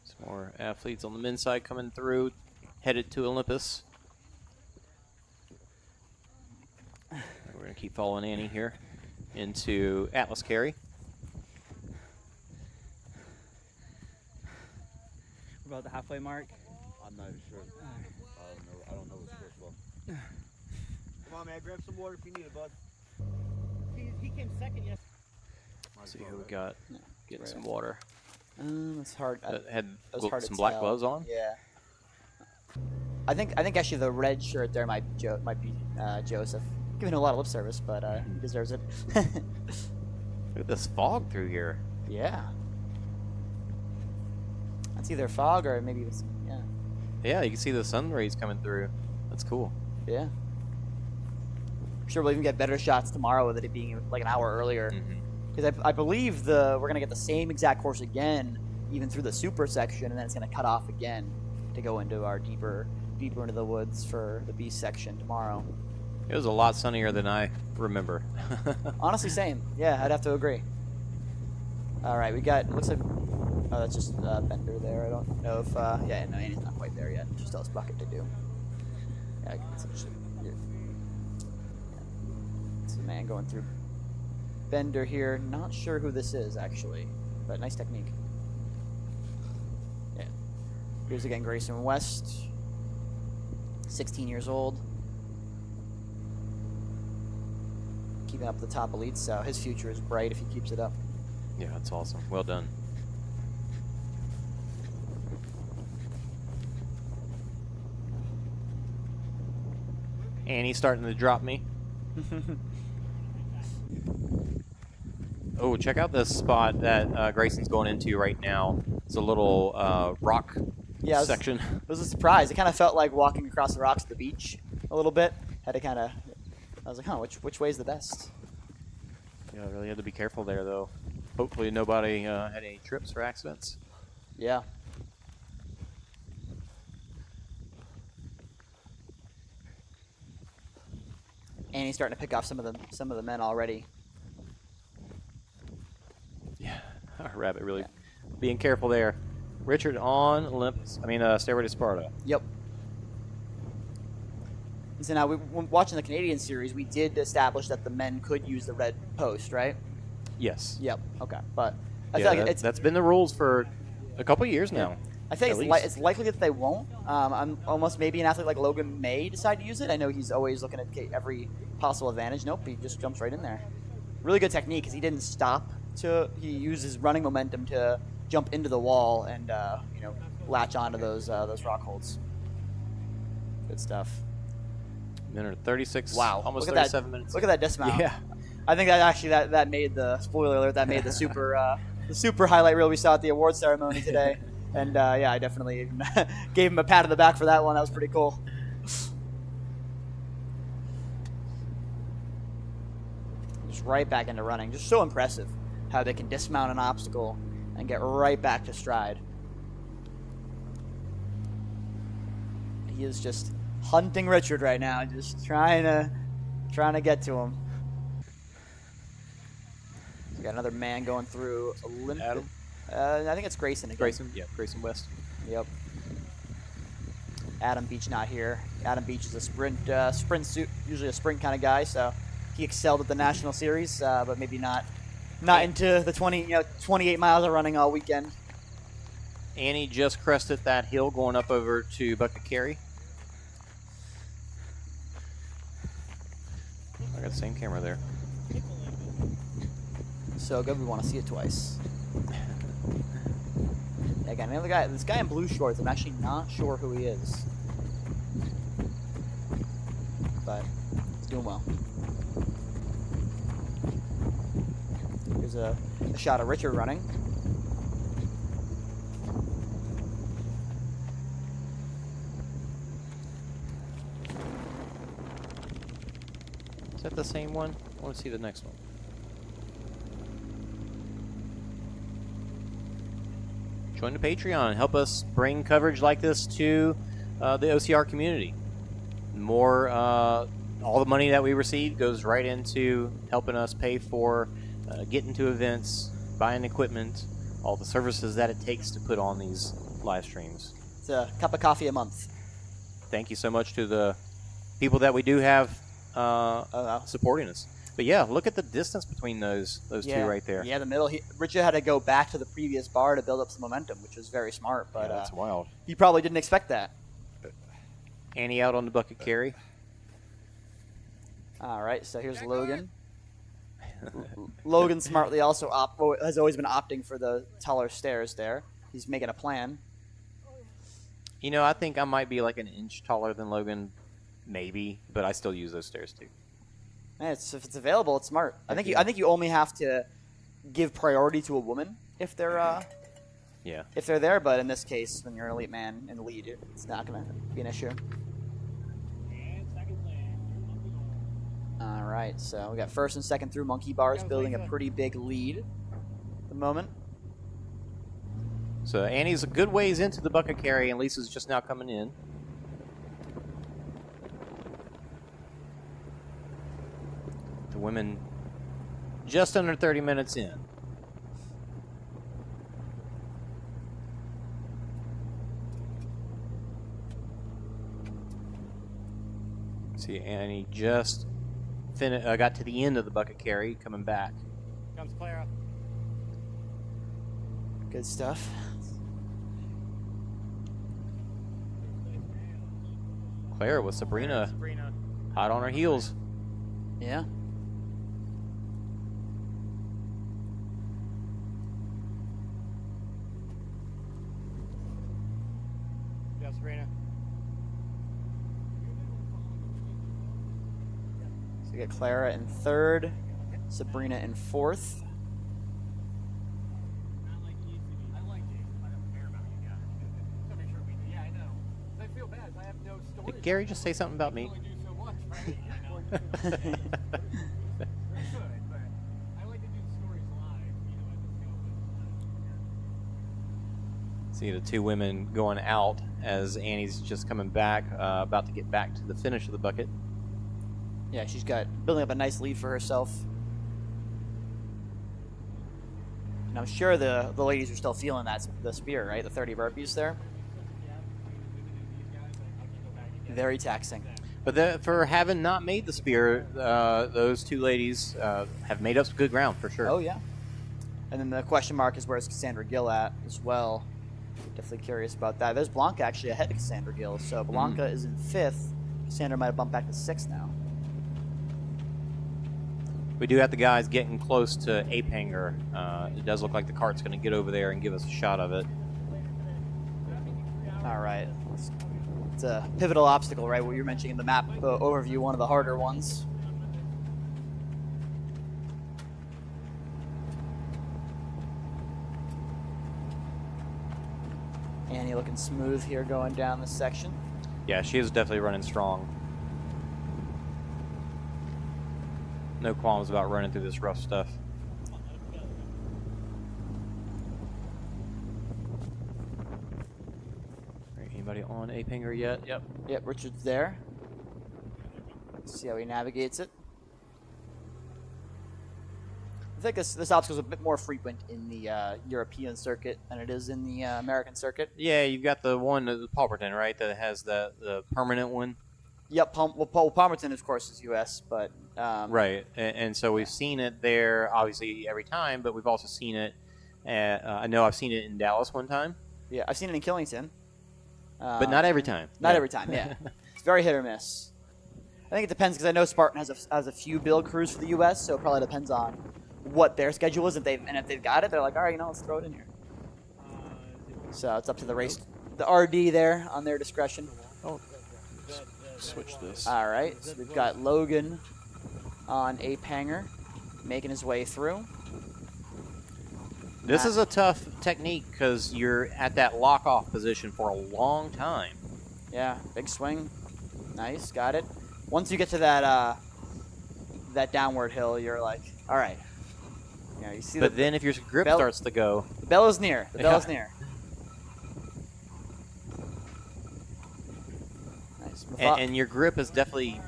Some more athletes on the men's side coming through, headed to Olympus. We're going to keep following Annie here into Atlas Carry. We're about the halfway mark. I'm not sure. I don't know what's first well. Come on, man. Grab some water if you need it, bud. He came second, yes. Let's see who we got. Getting some water. It's hard. Had It was hard to some black tell. gloves on. Yeah. I think actually the red shirt there might be Joseph. Giving a lot of lip service, but he deserves it. Look at this fog through here. Yeah. That's either fog or maybe it's, yeah. Yeah, you can see the sun rays coming through. That's cool. Yeah. I'm sure we'll even get better shots tomorrow with it being like an hour earlier. Because I believe we're going to get the same exact course again, even through the super section, and then it's going to cut off again to go into our deeper into the woods for the beast section tomorrow. It was a lot sunnier than I remember. Honestly, same. Yeah, I'd have to agree. All right, we got, looks like, oh, that's just Bender there. I don't know if, yeah, no, Annie's not quite there yet. She still has bucket to do. Yeah, it's a man going through Bender here. Not sure who this is, actually, but nice technique. Yeah. Here's again Grayson West, 16 years old. Keeping up the top elites, so his future is bright if he keeps it up. Yeah, that's awesome. Well done. Annie's starting to drop me. Oh, check out this spot that Grayson's going into right now. It's a little rock section. It was a surprise. It kind of felt like walking across the rocks at the beach a little bit. Had to kind of, I was like, huh, which way is the best? Yeah, I really had to be careful there, though. Hopefully nobody had any trips or accidents. Yeah. And he's starting to pick off some of the men already. Yeah, our rabbit really being careful there. Richard on Olympus. I mean, Stairway to Sparta. Yep. So now, when watching the Canadian series, we did establish that the men could use the red post, right? Yes. Yep. Okay. But I Yeah, feel like that's been the rules for a couple years now. I think at least. it's likely that they won't. I'm almost maybe an athlete like Logan may decide to use it. I know he's always looking at every possible advantage. Nope, he just jumps right in there. Really good technique because he didn't stop he used his running momentum to jump into the wall and latch onto those rock holds. Good stuff. Minute 36. Wow, almost look at 37 that, minutes. Look at that dismount. Yeah. I think that actually that made the spoiler alert. That made the super highlight reel we saw at the award ceremony today. And yeah, I definitely gave him a pat on the back for that one. That was pretty cool. Just right back into running. Just so impressive how they can dismount an obstacle and get right back to stride. He is just hunting Richard right now, just trying to get to him. We got another man going through Olympus. I think it's Grayson again. Grayson West. Yep. Adam Beach not here. Adam Beach is a sprint suit, usually a sprint kind of guy, so he excelled at the national series, but maybe not into the 28 miles of running all weekend. Annie just crested that hill going up over to Bucket Carry. I got the same camera there. So good, we want to see it twice. Again, this guy in blue shorts, I'm actually not sure who he is. But he's doing well. Here's a shot of Richard running. Is that the same one? I want to see the next one. Join the Patreon and help us bring coverage like this to the OCR community. More, all the money that we receive goes right into helping us pay for getting to events, buying equipment, all the services that it takes to put on these live streams. It's a cup of coffee a month. Thank you so much to the people that we do have supporting us. But yeah, look at the distance between those two right there. Yeah, the middle. Richard had to go back to the previous bar to build up some momentum, which was very smart. But that's wild. He probably didn't expect that. Annie out on the Bucket Carry. All right, so here's Logan. Logan smartly also has always been opting for the taller stairs there. He's making a plan. You know, I think I might be like an inch taller than Logan, maybe, but I still use those stairs too. Man, if it's available, it's smart. I think you only have to give priority to a woman if they're if they're there. But in this case, when you're an elite man in the lead, it's not going to be an issue. All right, so we got first and second through monkey bars, building a pretty big lead at the moment. So Annie's a good ways into the bucket carry, and Lisa's just now coming in. The women just under 30 minutes in. See, Annie just got to the end of the bucket carry, coming back. Comes Klára. Good stuff. Klára with Sabrina hot on her heels. Yeah. Yeah, Sabrina. So we got Klára in third, Sabrina in fourth. Did Gary just say something about me? See the two women going out as Annie's just coming back, about to get back to the finish of the bucket. Yeah, she's got building up a nice lead for herself. And I'm sure the ladies are still feeling the spear, right? The 30 burpees there. Very taxing. But for having not made the spear, those two ladies have made up some good ground for sure. Oh, yeah. And then the question mark is where's Cassandra Gill at as well. Definitely curious about that. There's Blanca actually ahead of Cassandra Gill. So Blanca is in fifth. Cassandra might have bumped back to sixth now. We do have the guys getting close to Ape Hanger. It does look like the cart's going to get over there and give us a shot of it. All right. It's a pivotal obstacle, right? What you're mentioning in the map overview, one of the harder ones. Annie looking smooth here going down this section. Yeah, she is definitely running strong. No qualms about running through this rough stuff. Anybody on Ape Hanger yet? Yep. Yep, Richard's there. Let's see how he navigates it. I think this obstacle is a bit more frequent in the European circuit than it is in the American circuit. Yeah, you've got the one, the Palmerton, right, that has the permanent one. Yep, Palmerton, of course, is U.S., but... right, and so we've seen it there, obviously, every time, but we've also seen it, I know I've seen it in Dallas one time. Yeah, I've seen it in Killington. But not every time. Not every time, yeah. It's very hit or miss. I think it depends, because I know Spartan has a few build crews for the U.S., so it probably depends on what their schedule is. If they've got it, they're like, all right, let's throw it in here. So it's up to the RD there on their discretion. Oh, switch this. All right, so we've got Logan on Ape Hanger making his way through. This is a tough technique because you're at that lock-off position for a long time. Yeah, big swing. Nice, got it. Once you get to that that downward hill, you're like, all right. You know, you see. But then if your grip starts to go, the bell is near. The bell is near. Nice. And your grip is definitely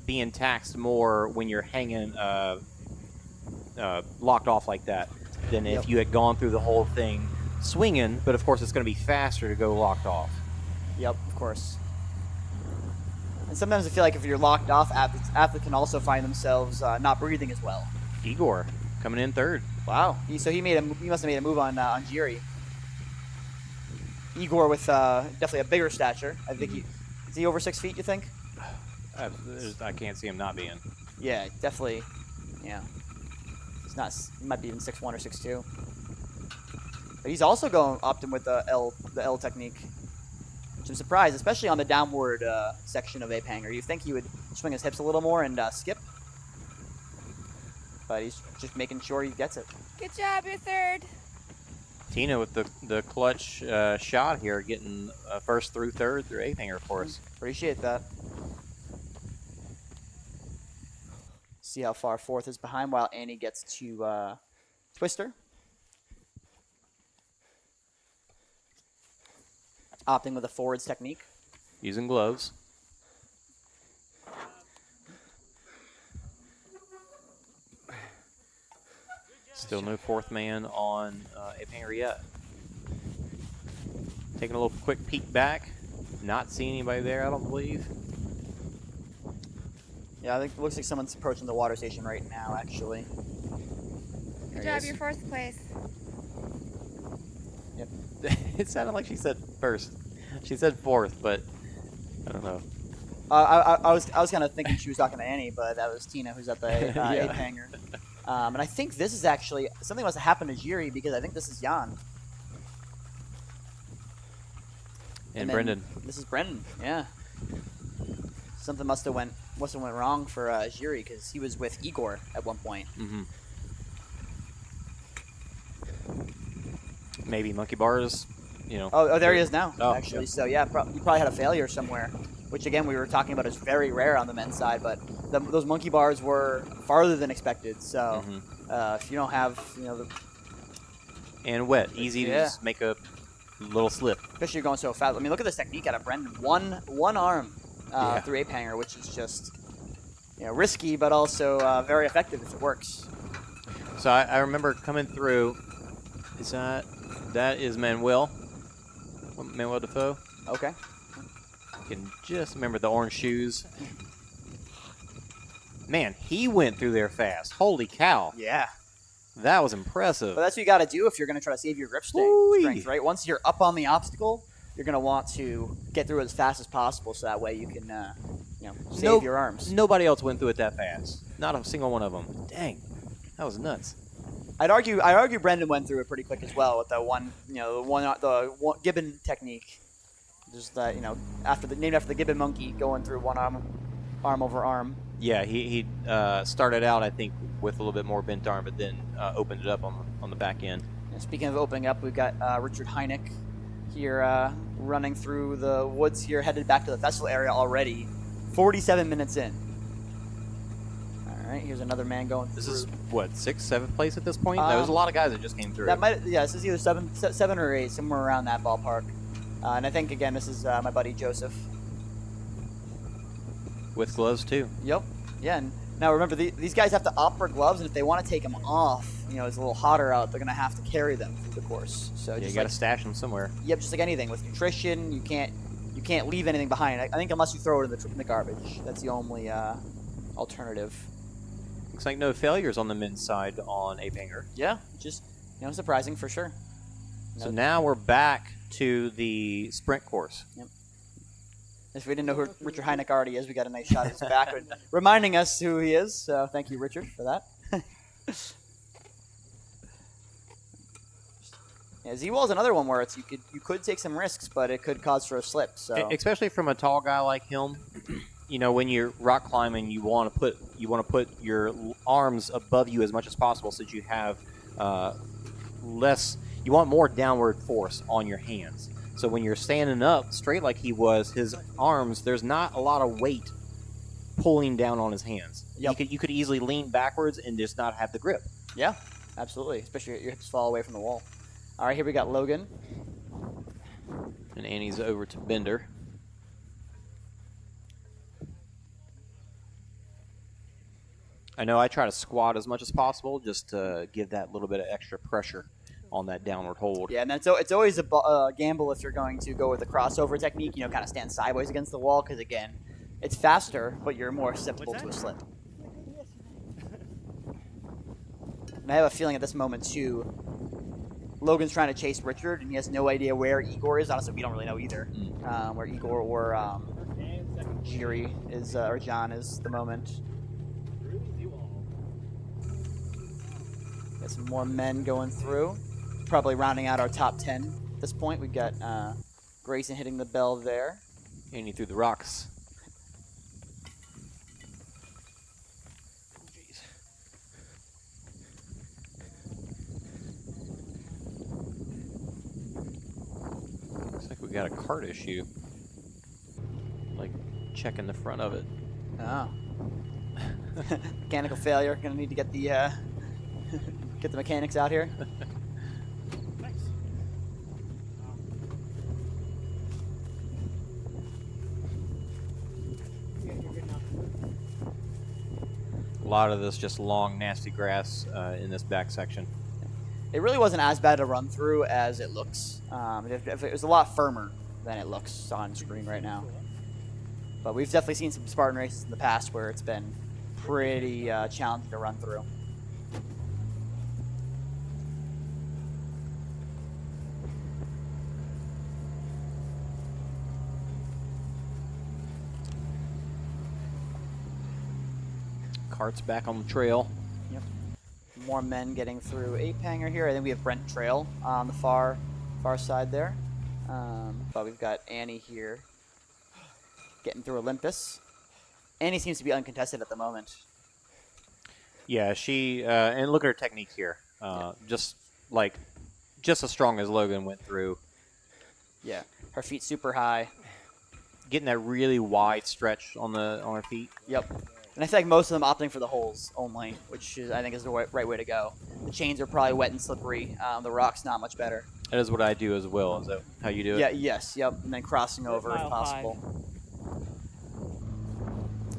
being taxed more when you're hanging locked off like that than if you had gone through the whole thing swinging. But of course, it's going to be faster to go locked off. Yep, of course. And sometimes I feel like if you're locked off, athletes can also find themselves not breathing as well. Igor coming in third. Wow. He must have made a move on Jiri. Igor with definitely a bigger stature. I think is he over 6 feet, you think? I can't see him not being. Yeah, definitely. Yeah. He's not. He might be even 6'1" or 6'2". But he's also opting with the L technique. which I'm surprised, especially on the downward section of ape hanger. You think he would swing his hips a little more and skip, but he's just making sure he gets it. Good job, you're third. Tina with the clutch shot here, getting first through third through ape hanger for us. Appreciate that. See how far fourth is behind while Annie gets to twister. Opting with a forwards technique. Using gloves. Still no fourth man on ape hanger yet. Taking a little quick peek back. Not seeing anybody there, I don't believe. Yeah, I think it looks like someone's approaching the water station right now, actually. Good job, you're fourth place. Yep. It sounded like she said first. She said fourth, but I don't know. I was kind of thinking she was talking to Annie, but that was Tina who's at the ape hanger. And I think this is actually something must have happened to Jiri because I think this is Jan. And Brendan. This is Brendan. Yeah. Something must have went wrong for Jiri because he was with Egor at one point. Mm-hmm. Maybe monkey bars, you know. Oh, there he is now, actually. Yeah. So, yeah, he probably had a failure somewhere, which, again, we were talking about is very rare on the men's side, but those monkey bars were farther than expected. So, if you don't have, and wet. Easy to just make a little slip. Especially you're going so fast. I mean, look at this technique out of Brendan. One arm through ape hanger, which is just risky, but also very effective if it works. So I remember coming through. That is Manuel Defoe. Okay. I can just remember the orange shoes. Man, he went through there fast. Holy cow. Yeah. That was impressive. But that's what you got to do if you're going to try to save your grip strength, right? Once you're up on the obstacle, you're going to want to get through as fast as possible so that way you can, save your arms. Nobody else went through it that fast. Not a single one of them. Dang. That was nuts. I'd argue Brendan went through it pretty quick as well with the one gibbon technique. Just named after the gibbon monkey going through one arm over arm. Yeah, he started out I think with a little bit more bent arm, but then opened it up on the back end. And speaking of opening up, we've got Richard Hynek here running through the woods here, headed back to the festival area already. 47 minutes in. All right, here's another man going through. This is what, 6th, 7th place at this point? There was a lot of guys that just came through. This is either seven or 8, somewhere around that ballpark. And I think again, this is my buddy Joseph. With gloves too. Yep. Yeah. And now remember, these guys have to opt for gloves, and if they want to take them off, it's a little hotter out. They're gonna have to carry them through the course. So you got to stash them somewhere. Yep. Just like anything with nutrition, you can't leave anything behind. I think unless you throw it in the garbage. That's the only alternative. Looks like no failures on the men's side on ape hanger. Yeah. Just surprising for sure. So now we're back to the sprint course. Yep. If we didn't know who Richard Hynek already is, we got a nice shot of his back, reminding us who he is. So thank you, Richard, for that. Yeah, Z-Wall's another one where you could take some risks, but it could cause for a slip. So especially from a tall guy like him, when you're rock climbing, you want to put your arms above you as much as possible, so that you have less. You want more downward force on your hands. So when you're standing up straight like he was, his arms, there's not a lot of weight pulling down on his hands. Yep. You could easily lean backwards and just not have the grip. Yeah, absolutely. Especially your hips fall away from the wall. All right, here we got Logan. And Annie's over to Bender. I know I try to squat as much as possible just to give that little bit of extra pressure on that downward hold. Yeah, and it's always a gamble if you're going to go with the crossover technique, kind of stand sideways against the wall, because, again, it's faster, but you're more susceptible to a slip. And I have a feeling at this moment, too, Logan's trying to chase Richard, and he has no idea where Egor is. Honestly, we don't really know either where Egor or Jiri is, or John is at the moment. Got some more men going through. Probably rounding out our top 10 at this point. We've got Grayson hitting the bell there. Annie through the rocks. Looks like we got a cart issue. Like checking the front of it. Oh. Mechanical failure. Gonna need to get the get the mechanics out here. A lot of this just long, nasty grass in this back section. It really wasn't as bad to run through as it looks. If it was a lot firmer than it looks on screen right now. But we've definitely seen some Spartan races in the past where it's been pretty challenging to run through. Cart's back on the trail. Yep. More men getting through Ape Hanger here. I think we have Brent Trail on the far side there. But we've got Annie here getting through Olympus. Annie seems to be uncontested at the moment. Yeah, she and look at her technique here. Just as strong as Logan went through. Yeah, her feet super high. Getting that really wide stretch on her feet. Yep. And I feel like most of them opting for the holes only, which I think is the right way to go. The chains are probably wet and slippery. The rock's not much better. That is what I do as well. Is that how you do it? Yeah. Yes. Yep. And then crossing over if possible.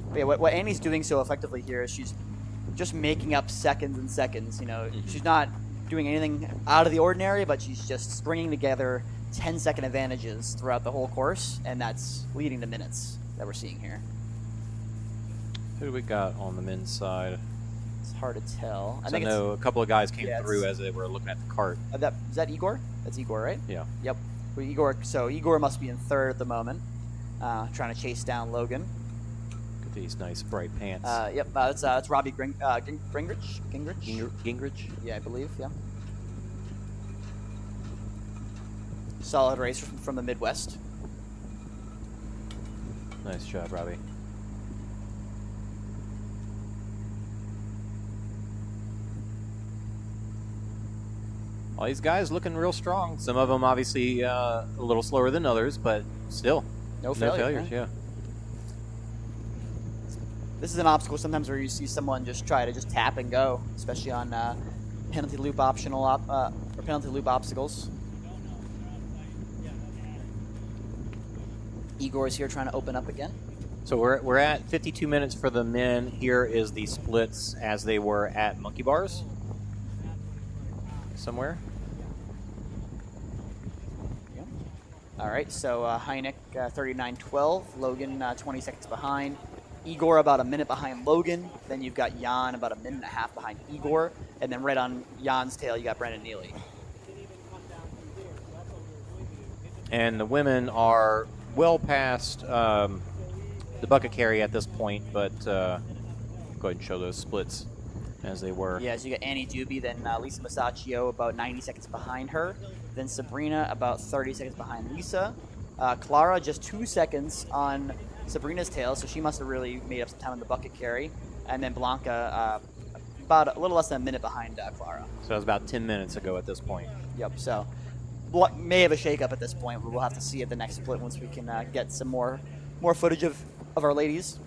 But yeah, what Annie's doing so effectively here is she's just making up seconds and seconds. You know, she's not doing anything out of the ordinary, but she's just stringing together 10-second advantages throughout the whole course, and that's leading to minutes that we're seeing here. Who do we got on the men's side? It's hard to tell. I know a couple of guys came through as they were looking at the cart. Is that Egor? That's Egor, right? Yeah. Yep. So Egor must be in third at the moment, trying to chase down Logan. Look at these nice bright pants. Yep. That's Robbie Gingrich. Gingrich? Yeah, I believe. Yeah. Solid race from the Midwest. Nice job, Robbie. All these guys looking real strong. Some of them obviously a little slower than others, but still. No failures, yeah. This is an obstacle sometimes where you see someone just try to tap and go, especially on penalty loop or penalty loop obstacles. Egor is here trying to open up again. So we're at 52 minutes for the men. Here is the splits as they were at Monkey Bars. Somewhere. Yep. All right, so Hynek 39.12, Logan 20 seconds behind, Egor about a minute behind Logan. Then you've got Jan about a minute and a half behind Egor, and then right on Jan's tail you got Brendan Neely. And the women are well past the bucket carry at this point, but go ahead and show those splits as they were. Yeah, so you got Anne Dube, then Lisa Musacchio about 90 seconds behind her. Then Sabrina about 30 seconds behind Lisa. Klára just 2 seconds on Sabrina's tail, so she must have really made up some time in the bucket carry. And then Blanca about a little less than a minute behind Klára. So that was about 10 minutes ago at this point. Yep, so may have a shakeup at this point, but we'll have to see at the next split once we can get some more footage of our ladies.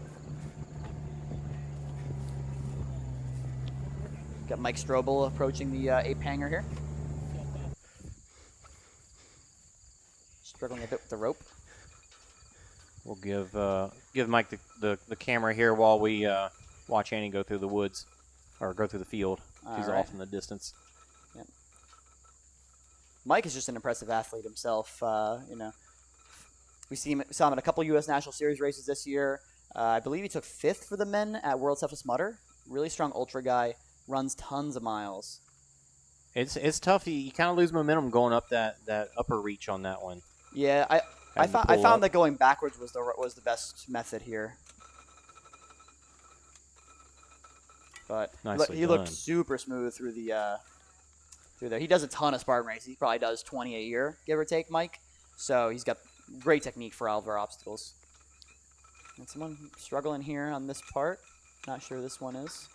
Got Mike Strobel approaching the ape hanger here. Struggling a bit with the rope. We'll give Mike the camera here while we watch Annie go through the woods, or go through the field. She's off in the distance. Yep. Mike is just an impressive athlete himself. We saw him at a couple U.S. National Series races this year. I believe he took 5th for the men at World Toughest Mudder. Really strong ultra guy. Runs tons of miles. It's tough. You kind of lose momentum going up that upper reach on that one. Yeah, I found that going backwards was the best method here. But he looked super smooth through there. He does a ton of Spartan races. He probably does 20 a year, give or take, Mike. So he's got great technique for all of our obstacles. And someone struggling here on this part. Not sure this one is.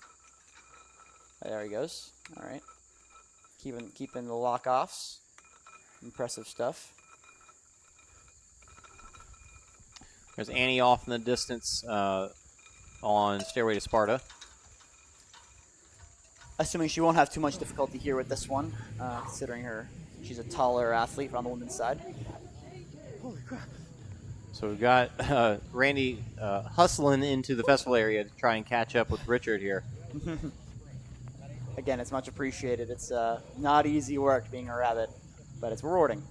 There he goes. All right. Keeping the lock-offs. Impressive stuff. There's Annie off in the distance on Stairway to Sparta. Assuming she won't have too much difficulty here with this one, considering she's a taller athlete on the women's side. Holy crap. So we've got Randy hustling into the festival area to try and catch up with Richard here. Again, it's much appreciated. It's not easy work being a rabbit, but it's rewarding.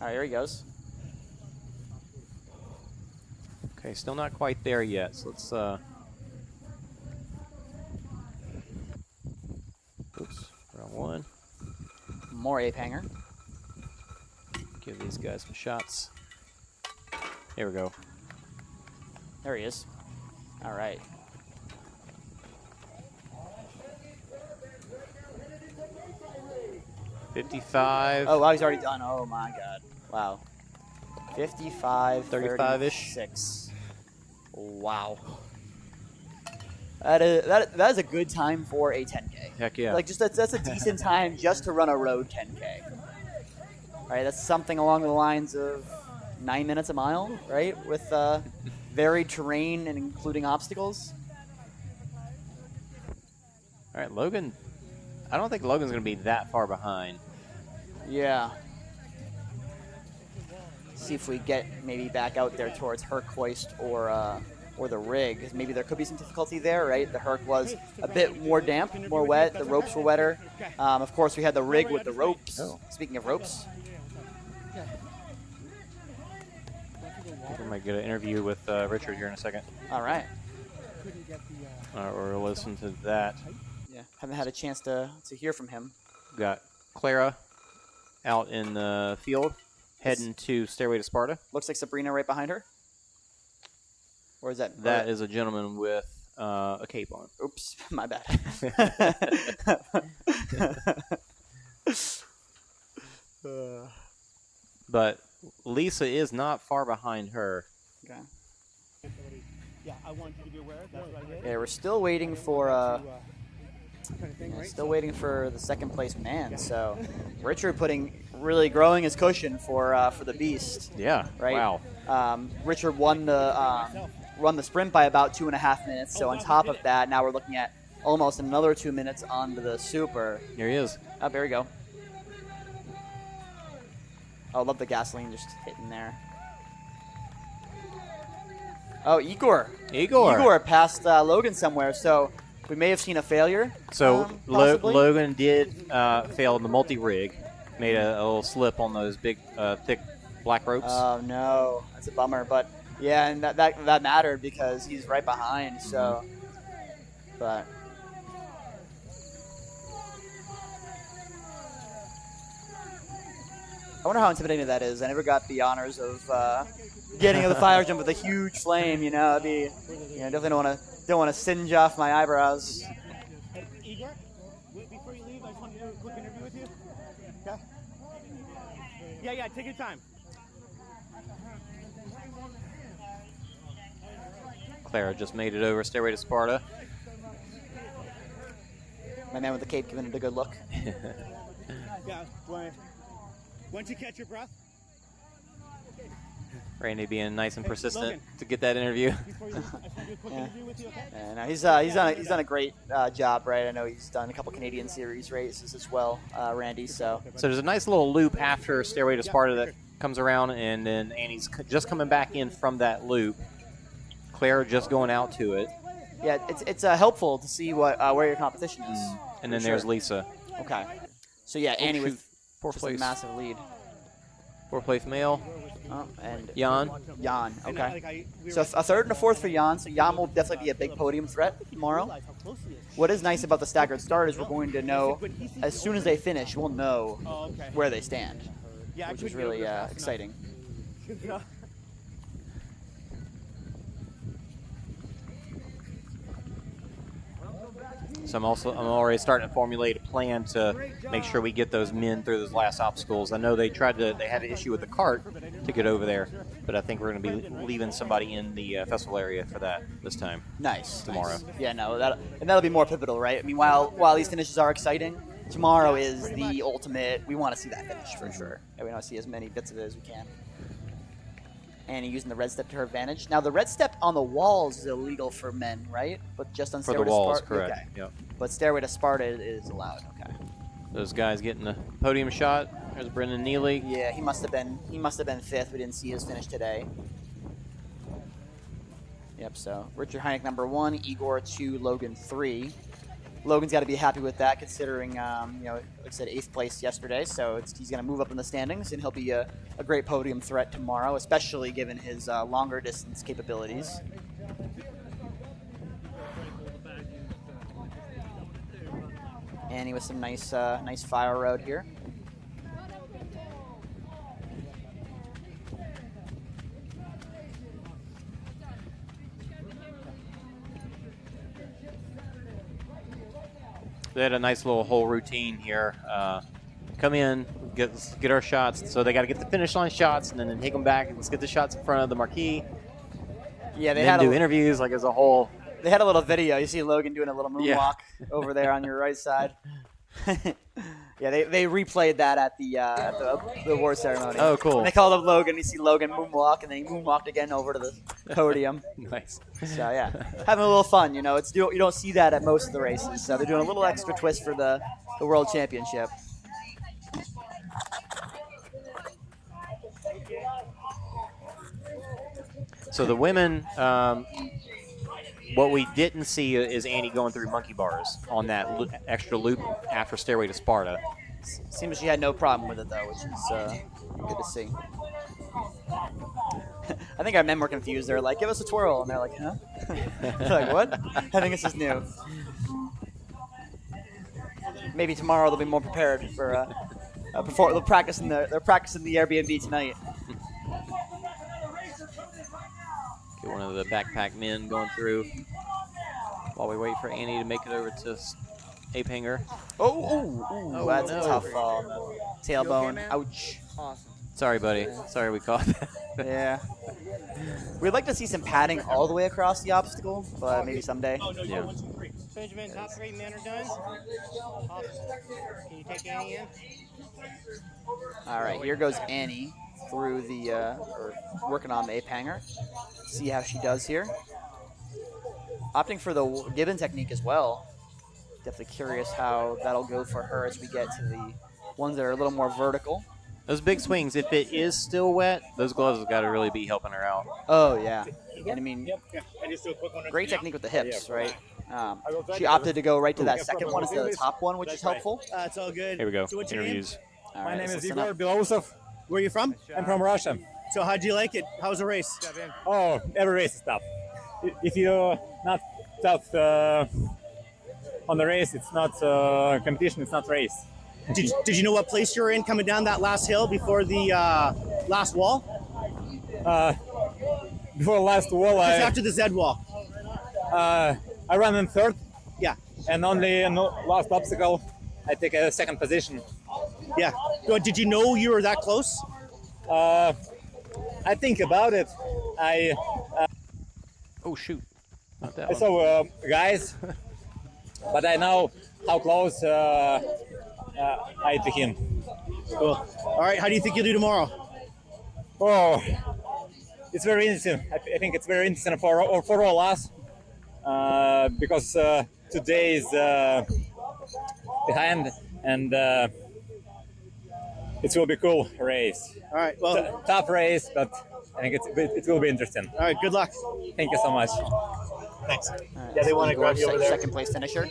All right, here he goes. Okay, still not quite there yet. So let's. Oops, wrong one. More ape hanger. Give these guys some shots. Here we go. There he is. All right. $55. Oh, wow, he's already done. Oh, my God. Wow. 55, 35-ish. 36. Wow. That is a good time for a 10K. Heck yeah. Like, that's a decent time just to run a road 10K. Right, that's something along the lines of 9 minutes a mile, right? With varied terrain and including obstacles. All right, Logan. I don't think Logan's going to be that far behind. Yeah. See if we get maybe back out there towards Herc hoist or the rig. 'Cause maybe there could be some difficulty there, right? The Herc was a bit more damp, more wet. The ropes were wetter. Of course, we had the rig with the ropes. Oh. Speaking of ropes. I think we might get an interview with Richard here in a second. All right. Or listen to that. Yeah, haven't had a chance to hear from him. We've got Klára out in the field, heading to Stairway to Sparta. Looks like Sabrina right behind her. Or is that? That is a gentleman with a cape on. Oops, my bad. But Lisa is not far behind her. Okay. Yeah, I want you to be aware. That's what I did. Yeah, we're still waiting for Kind of thing, right? still waiting for the second place man. So Richard really growing his cushion for the beast. Yeah. Right. Wow. Richard won the sprint by about 2.5 minutes. So on top of that, now we're looking at almost another 2 minutes onto the super. Here he is. Oh, there we go. Oh, love the gasoline just hitting there. Oh, Egor. Egor passed Logan somewhere, so we may have seen a failure. So possibly. Logan did fail in the multi-rig. Made a little slip on those big, thick black ropes. Oh, no. That's a bummer. But, yeah, and that mattered because he's right behind, so. But. I wonder how intimidating that is. I never got the honors of getting the fire jump with a huge flame. You know, it'd be, definitely don't want to singe off my eyebrows. Egor, before you leave, I just want to do a quick interview with you. Okay? Yeah, take your time. Klára just made it over Stairway to Sparta. My man with the cape giving it a good look. Yeah, once you catch your breath. Randy being nice and persistent Logan. to get that interview. Before you leave, I just want to do a quick interview with you, okay? And he's done a great job, right? I know he's done a couple Canadian Series races as well, Randy. So there's a nice little loop after Stairway to Sparta that comes around, and then Annie's just coming back in from that loop. Klára just going out to it. Yeah, it's helpful to see where your competition is. And then there's Lisa. Okay. So yeah, Annie with fourth just a place. massive lead. Fourth place male. And Jan. Okay. So a third and a fourth for Jan. So Jan will definitely be a big podium threat tomorrow. What is nice about the staggered start is we're going to know, as soon as they finish, we'll know where they stand, which is really exciting. So I'm already starting to formulate a plan to make sure we get those men through those last obstacles. I know they had an issue with the cart to get over there. But I think we're going to be leaving somebody in the festival area for that this time. Nice. Tomorrow. Nice. Yeah, no, that'll be more pivotal, right? I mean, while these finishes are exciting, tomorrow is the ultimate. We want to see that finish for sure. Yeah, we want to see as many bits of it as we can. Annie using the red step to her advantage. Now, the red step on the walls is illegal for men, right? But just on For Stairway the walls, to Sparta. correct. Okay. Yep. But Stairway to Sparta is allowed. Okay. Those guys getting the podium shot. There's Brendan Neely. Yeah, he must have been fifth. We didn't see his finish today. Yep. So Richard Hynek number 1, Egor 2, Logan 3. Logan's got to be happy with that, considering like I said, 8th place yesterday. So he's going to move up in the standings, and he'll be a great podium threat tomorrow, especially given his longer distance capabilities. Annie with some nice fire road here. They had a nice little whole routine here. Come in, get our shots. So they got to get the finish line shots, and then take them back, and let's get the shots in front of the marquee. Yeah, they and had then do interviews like as a whole. They had a little video. You see Logan doing a little moonwalk over there on your right side. Yeah, they replayed that at the award ceremony. Oh, cool. And they called up Logan. You see Logan moonwalk, and then he moonwalked again over to the podium. Nice. So yeah, having a little fun. You don't see that at most of the races. So they're doing a little extra twist for the World Championship. So the women, what we didn't see is Annie going through monkey bars on that extra loop after Stairway to Sparta. Seems she had no problem with it, though, which is good to see. I think our men were confused. They were like, give us a twirl. And they're like, huh? They're like, what? I think this is new. Maybe tomorrow they'll be more prepared for before they're practicing the Airbnb tonight. Get one of the backpack men going through while we wait for Annie to make it over to Ape Hanger. Oh, that's a tough fall. Tailbone. Okay, ouch. Awesome. Sorry, buddy. Sorry we caught that. Yeah. We'd like to see some padding all the way across the obstacle, but maybe someday. Yeah. Benjamin, top 3 men are done. Awesome. Can you take Annie in? All right, here goes Annie through or working on the ape hanger. See how she does here. Opting for the gibbon technique as well. Definitely curious how that'll go for her as we get to the ones that are a little more vertical. Those big swings, if it is still wet, those gloves have got to really be helping her out. Oh, yeah. And I mean, great technique with the hips, right? She opted to go right to that second one instead of the top one, which is helpful. It's all good. Here we go. So what's your Interviews. All My right, name is listen Egor up. Belousov. Where are you from? I'm from Russia. So how'd you like it? How was the race? Oh, every race is tough. If you're not tough on the race, it's not competition, it's not race. Did you know what place you were in coming down that last hill before the last wall? Before the last wall, Just after the Z wall. I ran in third. Yeah. And only in the last obstacle, I take a second position. Yeah. Well, did you know you were that close? I think about it. Oh, shoot. Not that I one. saw guys, but I know how close I to him. Cool. All right. How do you think you'll do tomorrow? Oh, it's very interesting. I think it's very interesting for all us because today is behind and it will be cool race. All right. Well, Tough race, but I think it will be interesting. all right. Good luck. Thank you so much. Thanks. Yeah, they wanna grab you over there. Second place finisher.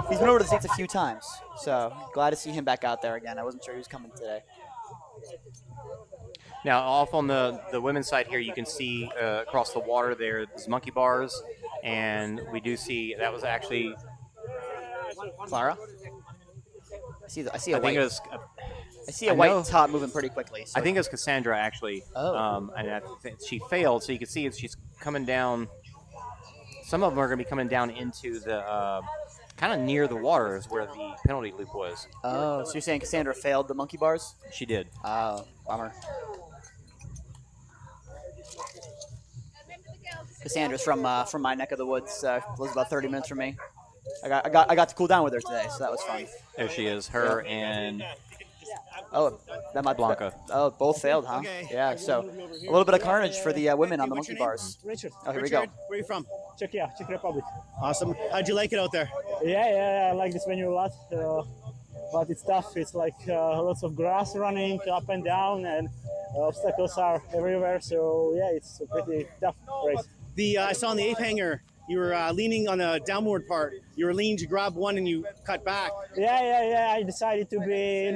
He's been over to the States a few times, so glad to see him back out there again. I wasn't sure he was coming today. Now, off on the women's side here, you can see across the water there's monkey bars, and we do see that was actually Klára? I see a I think it white. was. I see a I white know- top moving pretty quickly. So I think it was Cassandra actually. Oh. And I think she failed, so you can see she's coming down. Some of them are going to be coming down into the kind of near the water is where the penalty loop was. Oh, so you're saying Cassandra failed the monkey bars? She did. Oh, bummer. Cassandra's from my neck of the woods. Lives about 30 minutes from me. I got to cool down with her today, so that was fun. There she is. Her and Oh, that might Blanca. Oh, both failed, huh? Okay. Yeah. So a little bit of carnage for the women on the monkey bars. Richard. Oh, here we Richard, go. where are you from? Czech Republic. Awesome. How'd you like it out there? Yeah, I like this venue a lot. But it's tough. It's like lots of grass running up and down, and obstacles are everywhere. So yeah, it's a pretty tough race. I saw on the ape hanger, you were leaning on the downward part. You were leaning to grab one and you cut back. Yeah. I decided to be,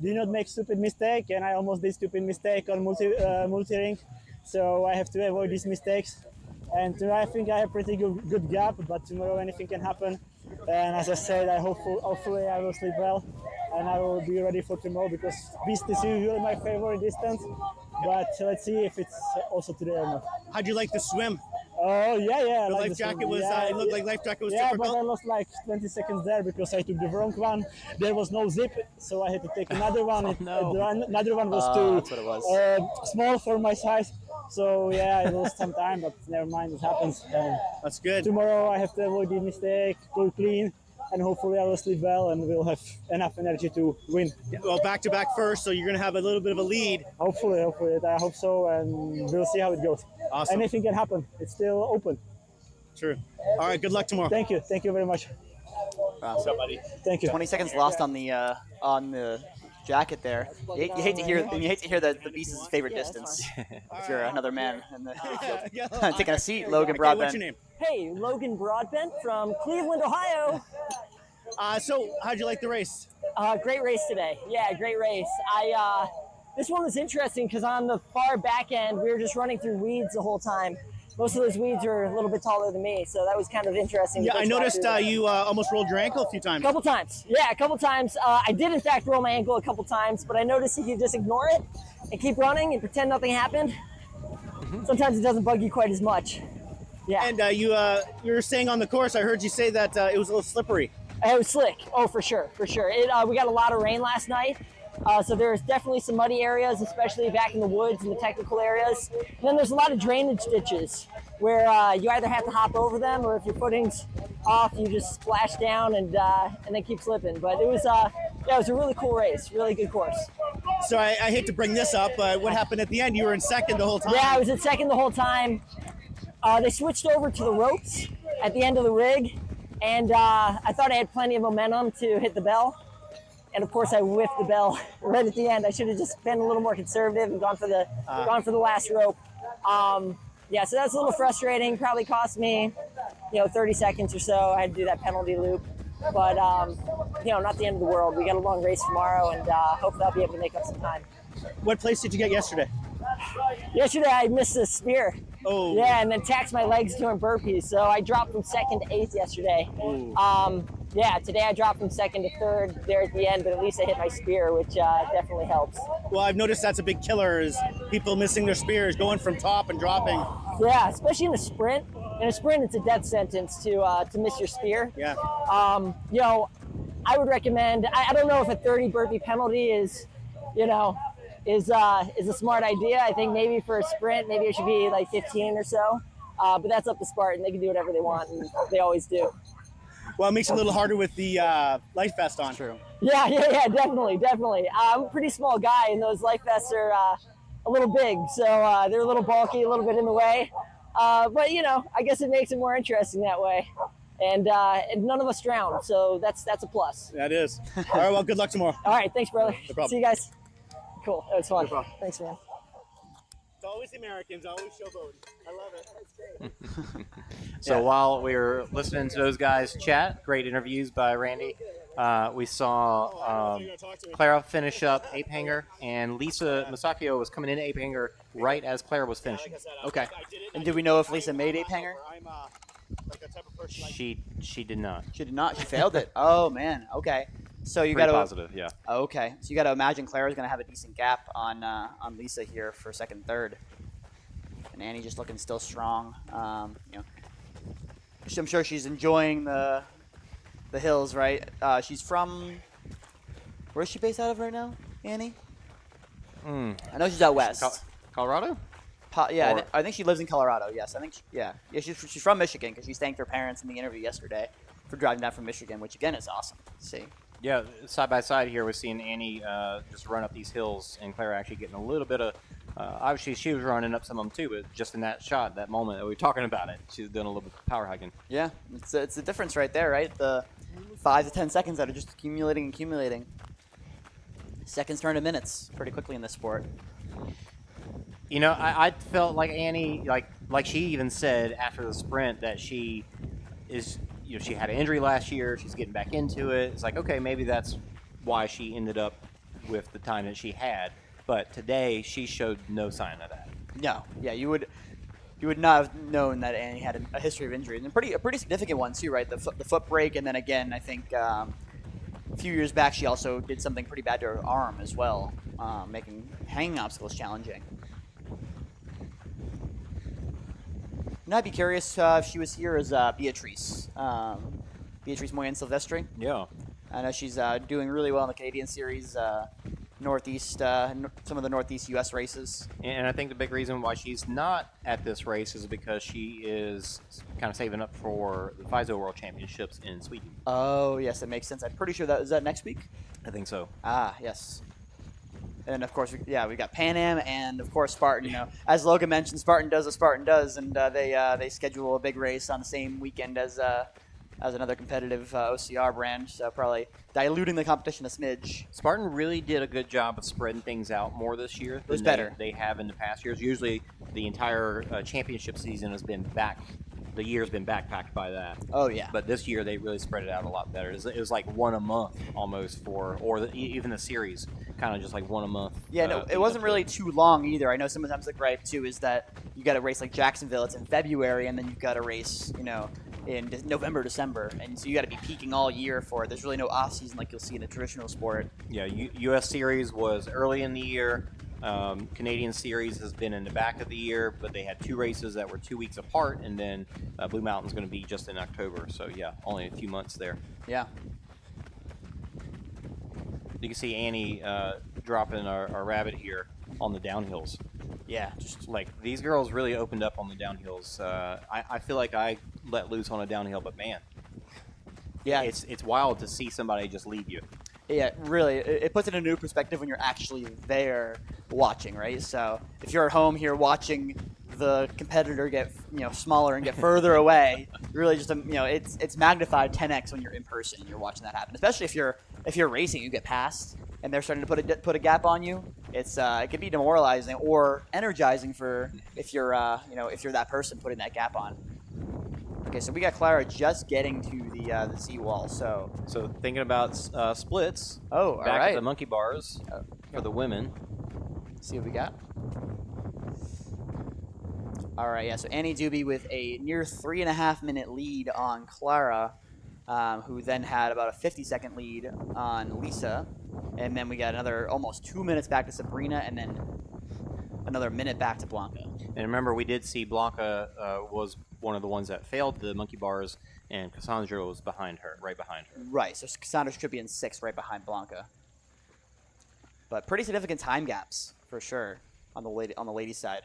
do not make stupid mistake, and I almost did stupid mistake on multi-ring. So I have to avoid these mistakes. And today I think I have pretty good gap, but tomorrow anything can happen. And as I said, hopefully I will sleep well, and I will be ready for tomorrow because beast is usually my favorite distance. But let's see if it's also today or not. How'd you like the swim? Oh yeah. The life jacket was. It looked like life jacket was difficult. Yeah, but I lost like 20 seconds there because I took the wrong one. There was no zip, so I had to take another one. Another one was too small for my size. So yeah, I lost some time, but never mind, it happens. That's good. Tomorrow I have to avoid the mistake, go clean, and hopefully I will sleep well and we'll have enough energy to win. Well, back-to-back first, so you're going to have a little bit of a lead. Hopefully, I hope so, and we'll see how it goes. Awesome. Anything can happen. It's still open. True. All right, good luck tomorrow. Thank you very much. Awesome. Thank you. 20 seconds lost on the jacket there. You hate to hear that the beast is his favorite distance. If you're another man in the field. Taking a seat, Logan Broadbent. What's your name? Hey, Logan Broadbent from Cleveland, Ohio. So how'd you like the race? Great race today. Yeah, great race. This one was interesting because on the far back end, we were just running through weeds the whole time. Most of those weeds are a little bit taller than me, so that was kind of interesting. Yeah, I noticed you almost rolled your ankle a few times. A couple times. Yeah, a couple times. I did, in fact, roll my ankle a couple times, but I noticed if you just ignore it and keep running and pretend nothing happened, sometimes it doesn't bug you quite as much. Yeah. And you were saying on the course, I heard you say that it was a little slippery. It was slick. Oh, for sure. We got a lot of rain last night. So there's definitely some muddy areas, especially back in the woods and the technical areas. And then there's a lot of drainage ditches where you either have to hop over them, or if your footing's off, you just splash down and then keep slipping. But it was a really cool race, really good course. So I hate to bring this up, but what happened at the end? You were in second the whole time. Yeah, I was in second the whole time. They switched over to the ropes at the end of the rig, and I thought I had plenty of momentum to hit the bell. And of course, I whiffed the bell right at the end. I should have just been a little more conservative and gone for the last rope. So that's a little frustrating. Probably cost me, 30 seconds or so. I had to do that penalty loop, but not the end of the world. We got a long race tomorrow, and hopefully I'll be able to make up some time. What place did you get yesterday? Yesterday I missed a spear. Oh. Yeah, and then taxed my legs doing burpees. So I dropped from second to eighth yesterday. Today I dropped from second to third there at the end, but at least I hit my spear, which definitely helps. Well, I've noticed that's a big killer is people missing their spears, going from top and dropping. Yeah, especially in a sprint. In a sprint, it's a death sentence to miss your spear. Yeah. I would recommend, I don't know if a 30 burpee penalty is a smart idea. I think maybe for a sprint, maybe it should be like 15 or so. But that's up to Spartan. They can do whatever they want, and they always do. Well, it makes it a little harder with the life vest on. True. Yeah, definitely. I'm a pretty small guy, and those life vests are a little big, so they're a little bulky, a little bit in the way. But I guess it makes it more interesting that way. And none of us drown, so that's a plus. That is. All right, well, good luck tomorrow. All right, thanks, brother. No problem. See you guys. Cool, that was fun. No problem. Thanks, man. It's always the Americans, always showboating. I love it. That's great. So while we were listening to those guys chat, great interviews by Randy, we saw Klára finish up ape hanger, and Lisa Musacchio was coming into ape hanger right as Klára was finishing. Okay. And did we know if Lisa made ape hanger? She did not. She did not. She failed it. Oh man. Okay. So you Pretty got to positive, yeah. Okay. So you got to imagine Klára's going to have a decent gap on Lisa here for second and third. And Annie just looking still strong. I'm sure she's enjoying the hills, right? She's from, where's she based out of right now, Annie? I know she's out west. Colorado? I think she lives in Colorado. Yes, I think. She's from Michigan because she thanked her parents in the interview yesterday for driving down from Michigan, which again is awesome to see. Yeah, side by side here, we're seeing Annie just run up these hills, and Klára actually getting a little bit of. Obviously, she was running up some of them too, but just in that shot, that moment that we were talking about it, she was doing a little bit of power hiking. Yeah, it's the difference right there, right? The 5 to 10 seconds that are just accumulating. Seconds turn to minutes pretty quickly in this sport. You know, I felt like Annie, like she even said after the sprint that she is, you know, she had an injury last year. She's getting back into it. It's like, okay, maybe that's why she ended up with the time that she had. But today, she showed no sign of that. No, yeah, you would not have known that Annie had a history of injury, and a pretty significant one too, right? The foot break, and then again, I think a few years back she also did something pretty bad to her arm as well, making hanging obstacles challenging. And I'd be curious if she was here as Beatrice Moyen Silvestri. Yeah, I know she's doing really well in the Canadian Series. Northeast, some of the Northeast U.S. races. And I think the big reason why she's not at this race is because she is kind of saving up for the FISO World Championships in Sweden. Oh, yes, that makes sense. I'm pretty sure is that next week? I think so. Ah, yes. And, of course, we got Pan Am and, of course, Spartan. You know, as Logan mentioned, Spartan does what Spartan does, and they schedule a big race on the same weekend as another competitive OCR brand, so probably diluting the competition a smidge. Spartan really did a good job of spreading things out more this year than they have in the past years. Usually the entire championship season has been the year's been backpacked by that. Oh, yeah. But this year they really spread it out a lot better. It was like one a month almost even the series, kind of just like one a month. Yeah, no, it wasn't really too long either. I know sometimes the gripe, too, is that you got a race like Jacksonville, it's in February, and then you've got a race, you know, in November, December, and so you got to be peaking all year for it. There's really no off season like you'll see in a traditional sport. Yeah, U.S. Series was early in the year. Canadian Series has been in the back of the year, but they had 2 races that were 2 weeks apart, and then Blue Mountain's going to be just in October. So yeah, only a few months there. Yeah. You can see Annie dropping our rabbit here on the downhills. Yeah, just like these girls really opened up on the downhills. I feel like I let loose on a downhill, but man, yeah, it's wild to see somebody just lead you. Yeah, really, it puts it in a new perspective when you're actually there watching, right? So if you're at home here watching the competitor get smaller and get further away, really just it's magnified 10x when you're in person and you're watching that happen. Especially if you're racing, you get past and they're starting to put a gap on you. It can be demoralizing or energizing for if you're that person putting that gap on. Okay, so we got Klára just getting to the seawall. So thinking about splits. Oh, back all right. at the monkey bars for the women. Let's see what we got. All right, yeah. So Anne Dube with a near 3.5-minute lead on Klára, who then had about a 50-second lead on Lisa, and then we got another almost 2 minutes back to Sabrina, and then another minute back to Blanca. And remember, we did see Blanca was one of the ones that failed the monkey bars, and Cassandra was right behind her. Right, so Cassandra should be in 6th right behind Blanca. But pretty significant time gaps, for sure, on the ladies' side.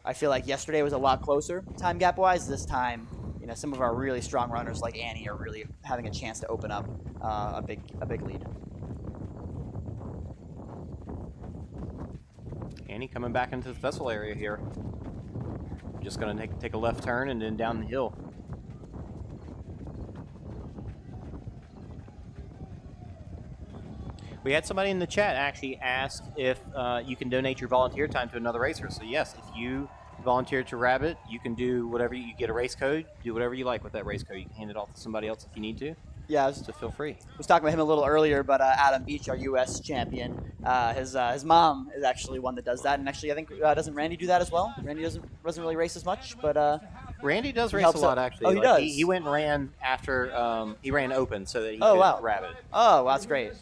I feel like yesterday was a lot closer time gap-wise. This time, some of our really strong runners like Annie are really having a chance to open up a big lead. Annie coming back into the festival area here. Just going to take a left turn and then down the hill. We had somebody in the chat actually ask if you can donate your volunteer time to another racer. So yes, if you volunteer to Rabbit, you can do whatever. You get a race code, do whatever you like with that race code. You can hand it off to somebody else if you need to. Yeah, so feel free. I was talking about him a little earlier, but Adam Beach, our U.S. champion, his mom is actually one that does that, and actually I think doesn't Randy do that as well? Randy doesn't really race as much, but Randy does race a lot actually. Oh, he does. He went and ran after he ran open so that he could wow. Rabbit. Oh, wow, that's great.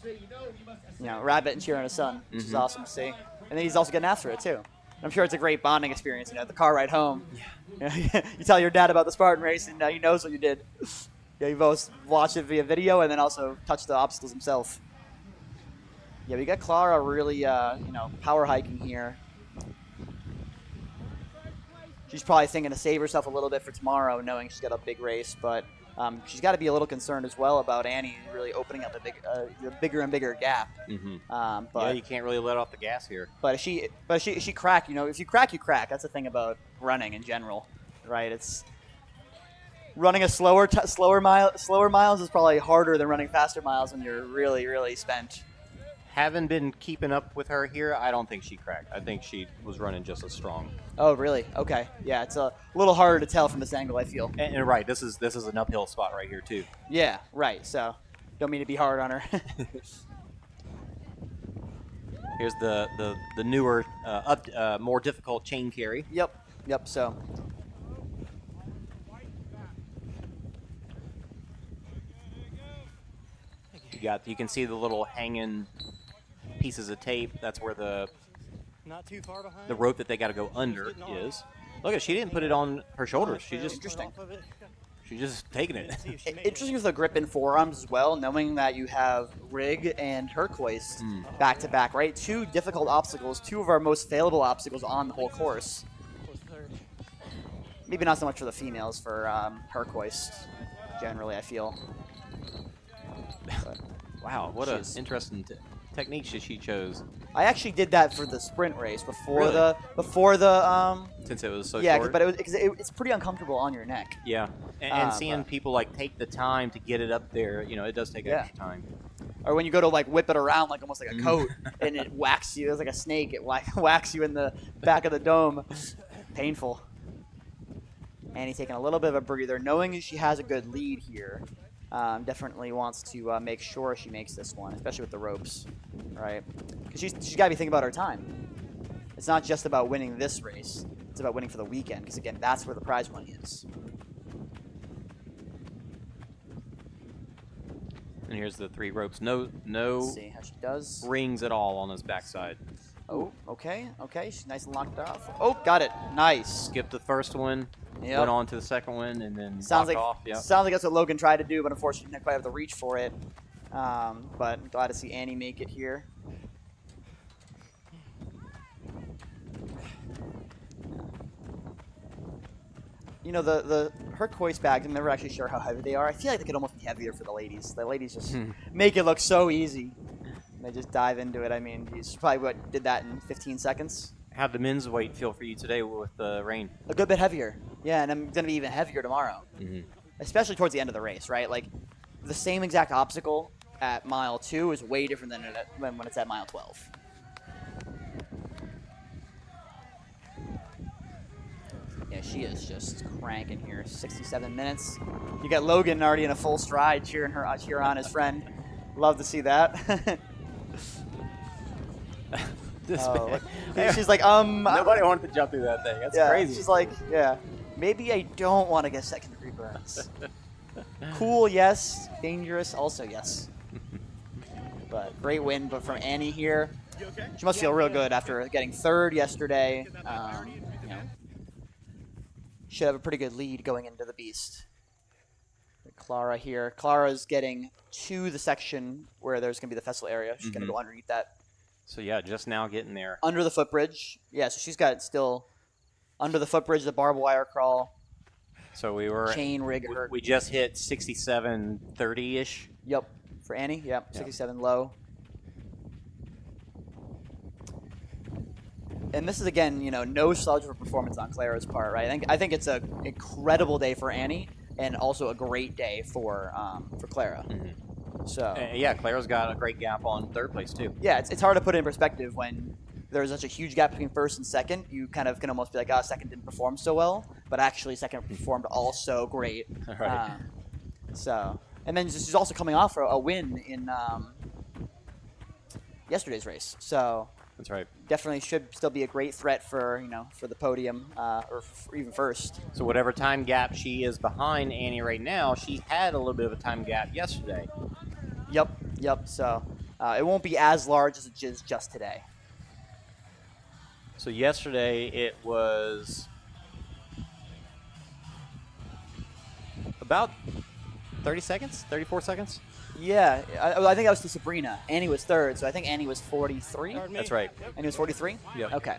Rabbit and cheering his son, which is awesome to see, and then he's also getting after it too. I'm sure it's a great bonding experience. The car ride home. Yeah. You tell your dad about the Spartan race, and he knows what you did. Yeah, you both watched it via video and then also touched the obstacles himself. Yeah, we got Klára really, power hiking here. she's probably thinking to save herself a little bit for tomorrow, knowing she's got a big race. But she's got to be a little concerned as well about Annie really opening up the bigger and bigger gap. But yeah, you can't really let off the gas here. But if she crack, if you crack, you crack. That's the thing about running in general, right? It's running a slower miles is probably harder than running faster miles when you're really, really spent. Haven't been keeping up with her here. I don't think she cracked. I think she was running just as strong. Oh, really? Okay. Yeah, it's a little harder to tell from this angle, I feel. And right, this is an uphill spot right here too. Yeah, right. So, don't mean to be hard on her. Here's the newer, more difficult chain carry. Yep. So. You can see the little hanging pieces of tape. That's where Not too far behind. the rope that they got to go under is. Look at, she didn't put it on her shoulders. She's just taking it. Interesting with the grip in forearms as well, knowing that you have Rig and Turquoise back to back, right? Two difficult obstacles, two of our most failable obstacles on the whole course. Maybe not so much for the females, for Turquoise generally, I feel. But wow, what an interesting technique she chose. I actually did that for the sprint race before Really? the since it was so yeah, short. but it's pretty uncomfortable on your neck. Yeah, and seeing people like take the time to get it up there, it does take extra time. Or when you go to like whip it around like almost like a coat and it whacks you, it's like a snake. It whacks you in the back of the dome. Painful. Annie taking a little bit of a breather, knowing she has a good lead here. Definitely wants to make sure she makes this one, especially with the ropes, right? Because she's got to be thinking about her time. It's not just about winning this race. It's about winning for the weekend, because, again, that's where the prize money is. And here's the 3 ropes. No Let's see how she does. rings at all on his backside. Oh, okay. She's nice and locked off. Oh, got it. Nice. Skipped the first one, Yep. went on to the second one, and then Sounds locked like off. Yep. sounds like that's what Logan tried to do, but unfortunately didn't quite have the reach for it. But glad to see Annie make it here. The Turquoise bags, I'm never actually sure how heavy they are. I feel like they could almost be heavier for the ladies. The ladies just make it look so easy. They just dive into it. I mean, he's probably did that in 15 seconds. How'd the men's weight feel for you today with the rain? A good bit heavier. Yeah, and I'm going to be even heavier tomorrow. Especially towards the end of the race, right? Like, the same exact obstacle at mile 2 is way different than when it's at mile 12. Yeah, she is just cranking here. 67 minutes. You got Logan already in a full stride cheering on his friend. Love to see that. She's like, Nobody wanted to jump through that thing. That's crazy. She's like, maybe I don't want to get second-degree burns. Cool, yes. Dangerous, also yes. But great win, but from Annie here. She must feel real good after getting 3rd yesterday. Should have a pretty good lead going into the Beast. Klára here. Klára's getting to the section where there's going to be the festival area. She's going to go underneath that. So, yeah, just now getting there. Under the footbridge. Yeah, so she's got still under the footbridge, the barbed wire crawl. So we were... Chain rig. We just hit 67.30-ish. Yep. For Annie, yep. 67 low. And this is, again, no sludge of a performance on Klára's part, right? I think it's an incredible day for Annie and also a great day for Klára. So yeah, Klára's got a great gap on 3rd place, too. Yeah, it's hard to put in perspective when there's such a huge gap between 1st and 2nd. You kind of can almost be like, 2nd didn't perform so well, but actually 2nd performed also great. Right. And then she's also coming off a win in yesterday's race. So that's right. Definitely should still be a great threat for the podium or even 1st. So whatever time gap she is behind Annie right now, she had a little bit of a time gap yesterday. Yep. So it won't be as large as it is just today. So yesterday it was about 30 seconds, 34 seconds. Yeah, I think I was to Sabrina. Annie was 3rd, so I think Annie was 43. That's right. Annie was 43? Yep. Okay.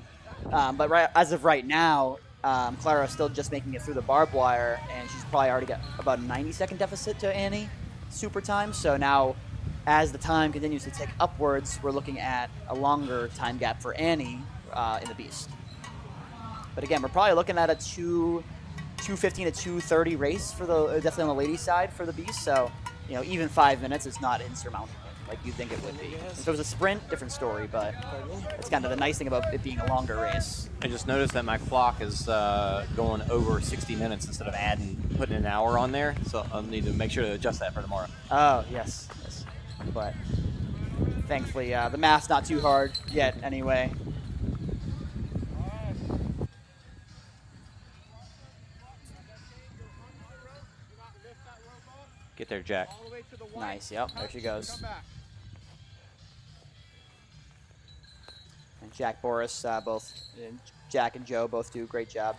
But as of right now, Klára still just making it through the barbed wire, and she's probably already got about a 90-second deficit to Annie super time. So now, as the time continues to tick upwards, we're looking at a longer time gap for Annie in the Beast. But again, we're probably looking at a 2:15 to 2:30 race for the definitely on the ladies' side for the Beast. So, even 5 minutes is not insurmountable like you think it would be. If it was a sprint, different story, but it's kind of the nice thing about it being a longer race. I just noticed that my clock is going over 60 minutes instead of putting an hour on there, so I'll need to make sure to adjust that for tomorrow. Oh, yes. But thankfully, the math's not too hard yet anyway. Get there, Jack. Nice, yep, there she goes. And Jack, Boris, Jack and Joe both do a great job.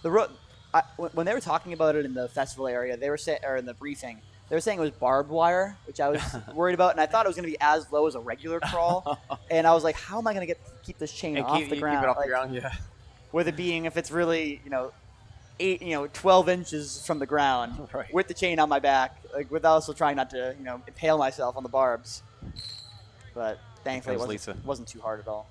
When they were talking about it in the festival area, they were or in the briefing, they were saying it was barbed wire, which I was worried about, and I thought it was going to be as low as a regular crawl. And I was like, how am I going to keep this chain off the ground? Keep it off the ground, yeah. With it being, if it's really, 12 inches from the ground, right, with the chain on my back, with also trying not to, impale myself on the barbs. But thankfully, it wasn't too hard at all.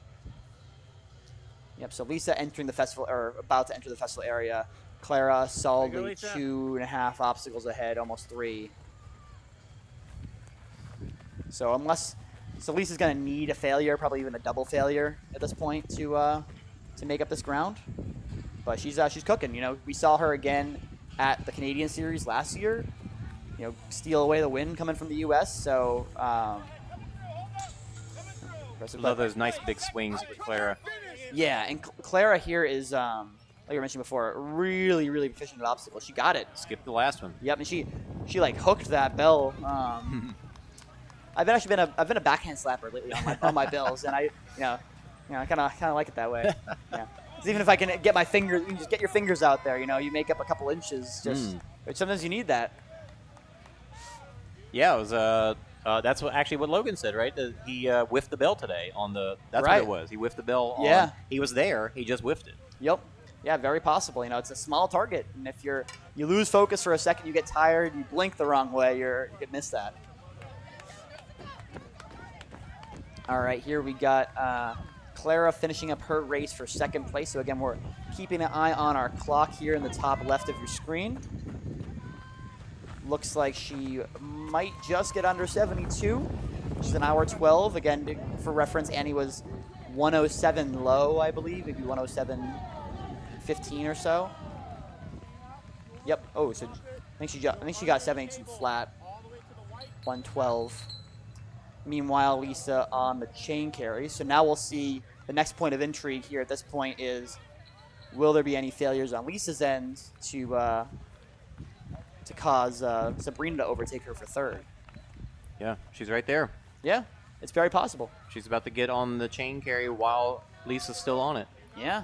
Yep. So Lisa entering the festival, or about to enter the festival area. Klára solidly 2.5 obstacles ahead, almost 3. So Lisa's gonna need a failure, probably even a double failure at this point to make up this ground. But she's cooking. We saw her again at the Canadian Series last year. Steal away the win coming from the U.S. So love those nice big swings with Klára. Yeah, and Klára here is like I mentioned before, really, really efficient at obstacles. She got it. Skipped the last one. Yep, and she like hooked that bell. I've been a backhand slapper lately on my bills, and I kind of like it that way. Yeah. Even if I can get my fingers, you can just get your fingers out there. You make up a couple inches. But sometimes you need that. Yeah, it was. That's what Logan said, right? He whiffed the bell today on the. That's right. what it was. He whiffed the bell. He was there. He just whiffed it. Yep. Yeah, very possible. It's a small target, and if you lose focus for a second, you get tired, you blink the wrong way, you could miss that. All right, here we got Klára finishing up her race for second place. So again, we're keeping an eye on our clock here in the top left of your screen. Looks like she might just get under 72, which is an hour 12. Again, for reference, Annie was 107 low, I believe, maybe 107.15 or so. Yep. Oh, so I think she got 72 flat. 112. Meanwhile, Lisa on the chain carry. So now we'll see the next point of intrigue here at this point is, will there be any failures on Lisa's end to cause Sabrina to overtake her for third? Yeah, she's right there. Yeah, it's very possible. She's about to get on the chain carry while Lisa's still on it. Yeah.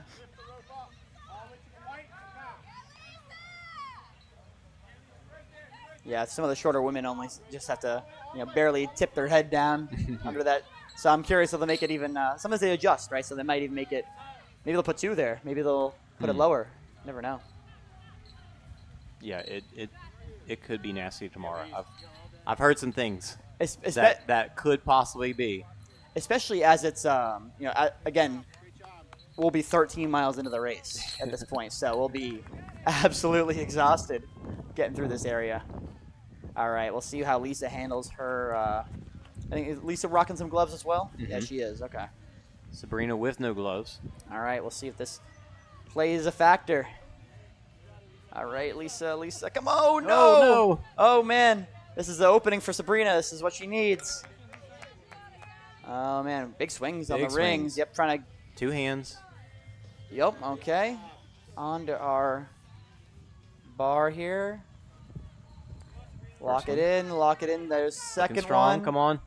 Yeah, some of the shorter women only just have to, barely tip their head down under that. So I'm curious if they'll make it even. Sometimes they adjust, right? So they might even make it. Maybe they'll put 2 there. Maybe they'll put it lower. Never know. Yeah, it could be nasty tomorrow. I've heard some things that could possibly be. Especially as it's again, we'll be 13 miles into the race at this point, so we'll be absolutely exhausted getting through this area. All right, we'll see how Lisa handles her. I think, is Lisa rocking some gloves as well? Mm-hmm. Yeah, she is. Okay. Sabrina with no gloves. All right, we'll see if this plays a factor. All right, Lisa, come on. No. Oh, man. This is the opening for Sabrina. This is what she needs. Oh, man. Big swings on the rings. Yep, trying to. 2 hands. Yep, okay. On to our bar here. Lock it in. There's second one. Come on.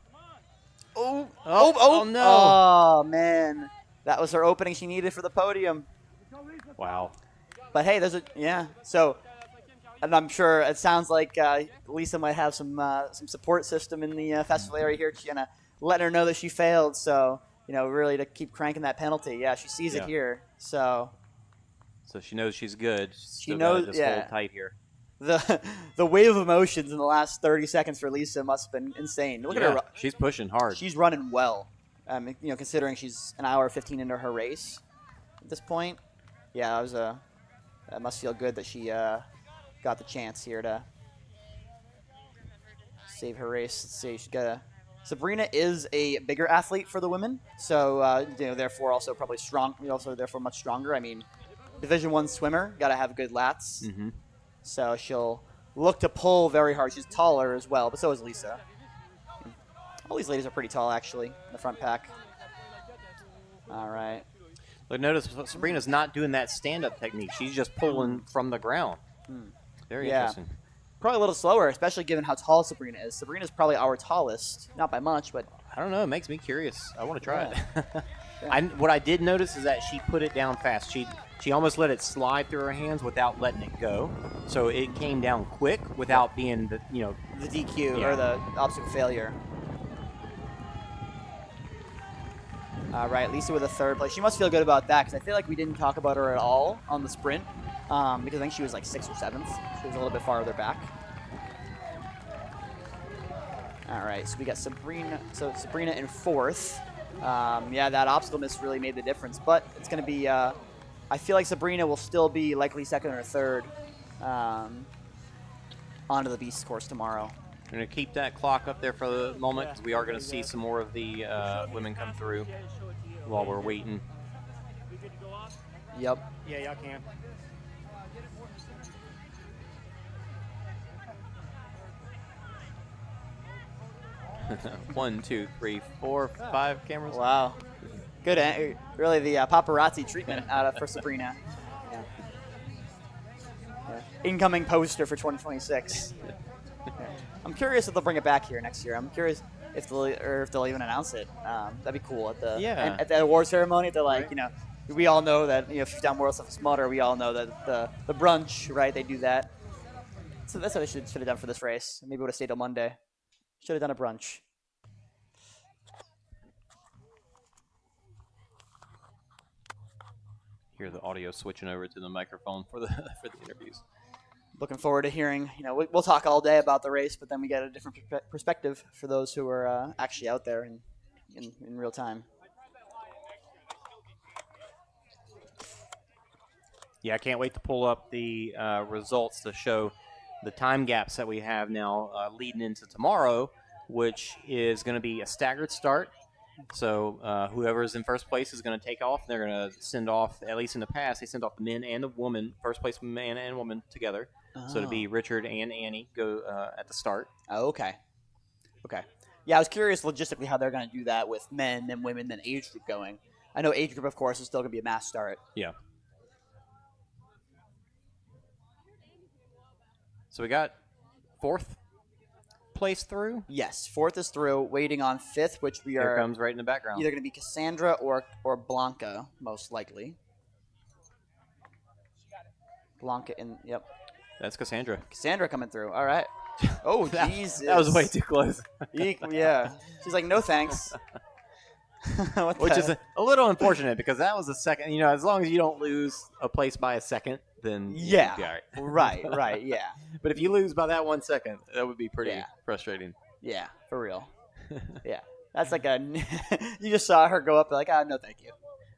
Oh, no. Oh, man. That was her opening she needed for the podium. Wow. But hey, so, and I'm sure it sounds like Lisa might have some support system in the festival area here. She's gonna let her know that she failed. So really to keep cranking that penalty. Yeah, she sees it here. So So she knows she's good. She knows. Just hold tight here. The wave of emotions in the last 30 seconds for Lisa must have been insane. Look at her. She's pushing hard. She's running well. Considering she's an hour 15 into her race at this point. Yeah, that must feel good that she got the chance here to save her race. Let's see, she's got Sabrina is a bigger athlete for the women, so therefore also probably strong. Also therefore much stronger. I mean, Division I swimmer, got to have good lats. Mm-hmm. So she'll look to pull very hard. She's taller as well, but so is Lisa. All these ladies are pretty tall, actually, in the front pack. All right. Look, notice Sabrina's not doing that stand-up technique. She's just pulling from the ground. Very interesting. Probably a little slower, especially given how tall Sabrina is. Sabrina's probably our tallest. Not by much, but... I don't know. It makes me curious. I want to try it. What I did notice is that she put it down fast. She almost let it slide through her hands without letting it go. So it came down quick without being the DQ or the obstacle failure. All right, Lisa with a third place. She must feel good about that because I feel like we didn't talk about her at all on the sprint because I think she was like 6th or 7th. She was a little bit farther back. All right, so we got Sabrina. So Sabrina in 4th. That obstacle miss really made the difference, but it's going to be. I feel like Sabrina will still be likely 2nd or 3rd onto the Beast course tomorrow. We're going to keep that clock up there for the moment because we are going to see some more of the women come through while we're waiting. Yep. Yeah, y'all can. One, two, three, 4, 5 cameras. Wow. Good. Really, the paparazzi treatment for Sabrina. Yeah. Incoming poster for 2026. I'm curious if they'll bring it back here next year. I'm curious if they'll even announce it. That'd be cool at the award ceremony. They're like, we all know that if you've done World Stuff Smutter, we all know that the brunch, right? They do that. So that's what they should have done for this race. Maybe would have stayed till Monday. Should have done a brunch. Hear the audio switching over to the microphone for the interviews. Looking forward to hearing. We'll talk all day about the race, but then we get a different perspective for those who are actually out there in real time. Yeah, I can't wait to pull up the results to show the time gaps that we have now leading into tomorrow, which is going to be a staggered start. So whoever is in first place is going to take off. They're going to send off, at least in the past, they send off the men and the woman, first place man and woman together. Oh. So it'll be Richard and Annie go at the start. Oh, okay. Yeah, I was curious logistically how they're going to do that with men, then women, then age group going. I know age group, of course, is still going to be a mass start. Yeah. So we got 4th place through? Yes, 4th is through, waiting on 5th, which we are... Here comes right in the background. Either going to be Cassandra or Blanca, most likely. Blanca yep. That's Cassandra. Cassandra coming through, all right. Oh, Jesus. That was way too close. Yeah. She's like, no thanks. Which is a little unfortunate because that was a second. As long as you don't lose a place by a second, then yeah, right, yeah. But if you lose by that 1 second, that would be pretty frustrating. Yeah, for real. Yeah, that's like you just saw her go up like, no, thank you.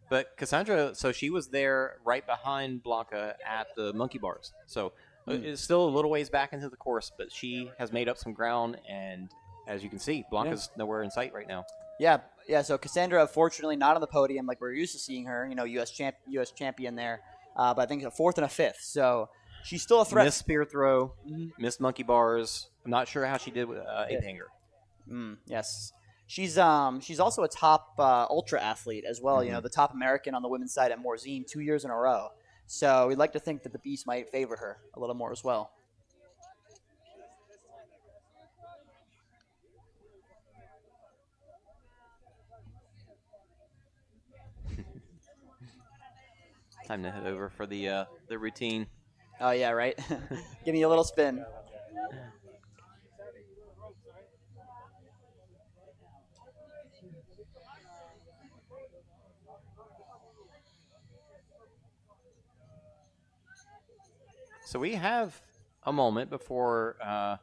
But Cassandra, so she was there right behind Blanca at the monkey bars. So it's still a little ways back into the course, but she has made up some ground, and as you can see, Blanca's nowhere in sight right now. Yeah. So Cassandra, fortunately, not on the podium like we're used to seeing her. U.S. champion there, but I think a 4th and a 5th. So she's still a threat. Missed spear throw, missed monkey bars. I'm not sure how she did with ape hanger. Yes, she's also a top ultra athlete as well. The top American on the women's side at Morzine 2 years in a row. So we'd like to think that the Beast might favor her a little more as well. Time to head over for the routine. Oh yeah, right. Give me a little spin. So we have a moment before. I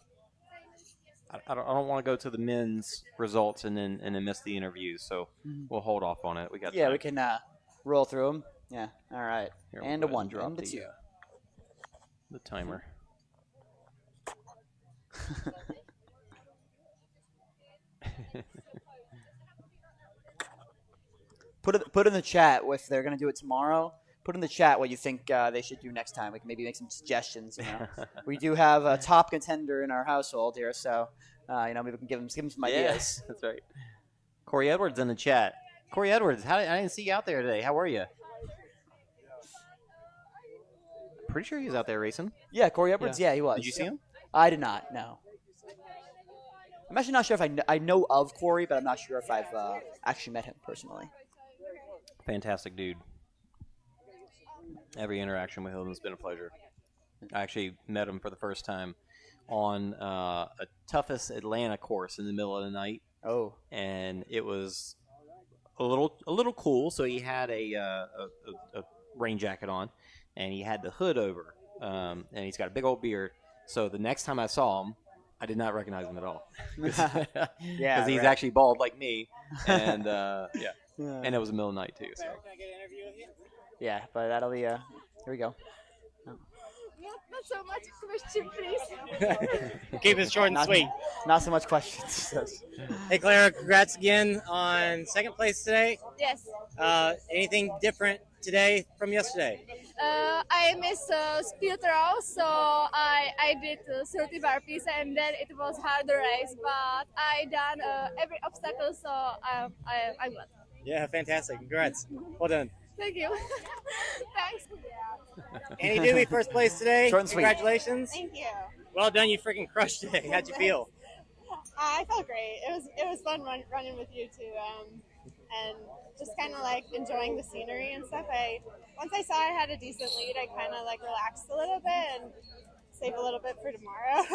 don't want to go to the men's results and then miss the interviews. So we'll hold off on it. We got. Yeah, we can roll through them. Yeah. All right. Here, And we'll a 1, drop and a 2. The timer. Put in the chat if they're going to do it tomorrow. Put in the chat what you think they should do next time. We can maybe make some suggestions. You know, we do have a top contender in our household here, so you know, maybe we can give him some ideas. That's right. Corey Edwards in the chat. Corey Edwards, I didn't see you out there today. How were you? Pretty sure he was out there racing. Yeah, Corey Edwards. Yeah, he was. Did you see him? I did not. No. I'm actually not sure if I know of Corey, but I'm not sure if I've actually met him personally. Fantastic dude. Every interaction with him has been a pleasure. I actually met him for the first time on a toughest Atlanta course in the middle of the night. Oh. And it was a little cool. So he had a rain jacket on, and he had the hood over, and he's got a big old beard. So the next time I saw him, I did not recognize him at all. Yeah, because he's actually bald like me, and and it was the middle of the night too. So. Can I get an interview with you? Yeah, but that'll be here we go. Not so much question, please. Keep it short and sweet. Not so much questions. Hey, Klára, congrats again on second place today. Yes. Anything different today from yesterday? I missed speed row, so I did 30 burpees, and then it was harder race, but I done every obstacle, so I'm glad. Yeah, fantastic. Congrats. Well done. Thank you. Thanks. Anne Dube, first place today. Short and sweet. Congratulations. Thank you. Well done. You freaking crushed today. How'd you feel? I felt great. It was fun running with you too, and just kind of like enjoying the scenery and stuff. Once I saw I had a decent lead, I kind of like relaxed a little bit and save a little bit for tomorrow.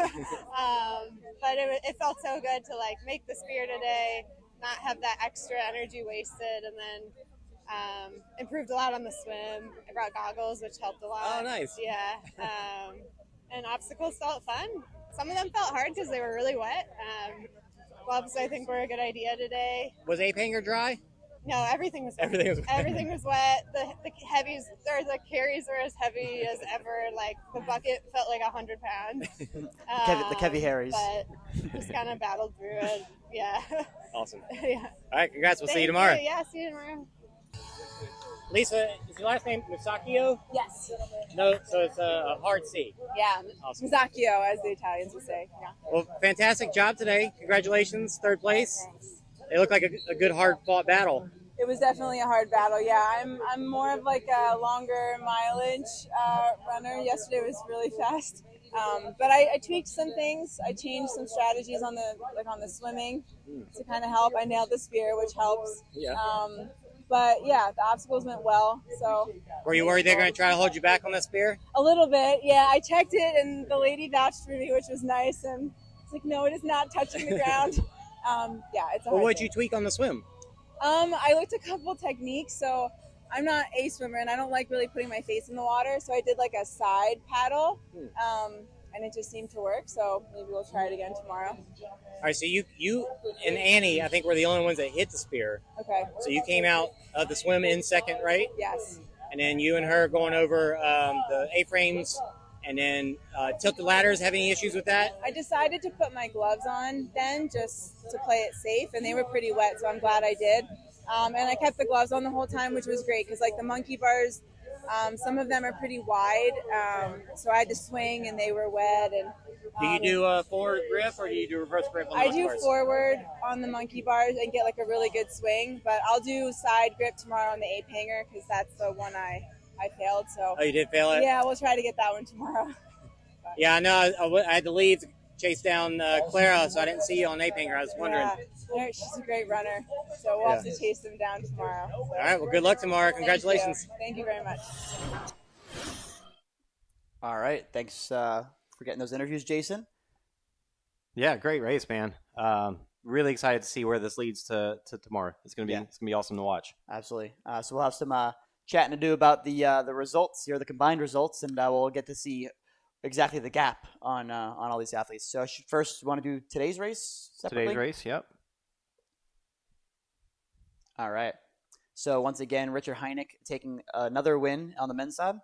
But it felt so good to like make the spear today, not have that extra energy wasted, and then improved a lot on the swim. I brought goggles, which helped a lot. Oh, nice. Yeah. And obstacles felt fun. Some of them felt hard because they were really wet. Gloves, I think, were a good idea today. Was ape hanger dry? No, everything was wet. Everything was wet. Everything was wet. The heavies, or the carries were as heavy as ever. Like, the bucket felt like 100 pounds. The Kevy Harrys. But just kind of battled through it. Yeah. Awesome. Yeah. All right, congrats. We'll see you Thank tomorrow. Yeah, see you tomorrow. Lisa, is your last name Musacchio? Yes. No, so it's a hard C. Yeah. Awesome. Musacchio, as the Italians would say. Yeah. Well, fantastic job today. Congratulations, third place. It looked like a good, hard-fought battle. It was definitely a hard battle. Yeah, I'm more of like a longer mileage runner. Yesterday was really fast, but I tweaked some things. I changed some strategies on the swimming to kind of help. I nailed the spear, which helps. Yeah. But yeah, the obstacles went well. So. Were you worried they're going to try to hold you back on the spear? A little bit, yeah. I checked it, and the lady vouched for me, which was nice. And it's like, no, it is not touching the ground. Yeah, it's a Well, hard what'd thing. you tweak on the swim? I looked a couple techniques. So I'm not a swimmer, and I don't like really putting my face in the water. So I did like a side paddle, and it just seemed to work. So maybe we'll try it again tomorrow. All right, so you and Annie, I think, were the only ones that hit the spear. Okay. So you came out of the swim in second, right? Yes. And then you and her going over the A-frames and then tilted ladders. Have any issues with that? I decided to put my gloves on then just to play it safe, and they were pretty wet, so I'm glad I did. And I kept the gloves on the whole time, which was great because, like, the monkey bars, some of them are pretty wide, so I had to swing, and they were wet. And Do you do a forward grip or do you do reverse grip on the I monkey do bars? forward on the monkey bars and get like a really good swing, but I'll do side grip tomorrow on the ape hanger because that's the one I failed. So. Oh, you did fail it? Yeah, we'll try to get that one tomorrow. Yeah, I know. I had to leave to chase down Klára, so I didn't see you on ape hanger. I was wondering. Yeah, she's a great runner, so we'll have to chase them down tomorrow. So. All right, well, good luck tomorrow. Congratulations. Thank you very much. All right. Thanks for getting those interviews, Jason. Yeah, great race, man. Really excited to see where this leads to tomorrow. It's gonna be awesome to watch. Absolutely. So we'll have some chatting to do about the results here, the combined results, and we'll get to see exactly the gap on all these athletes. So I should first want to do today's race separately? Today's race, yep. All right. So once again, Richard Hynek taking another win on the men's side,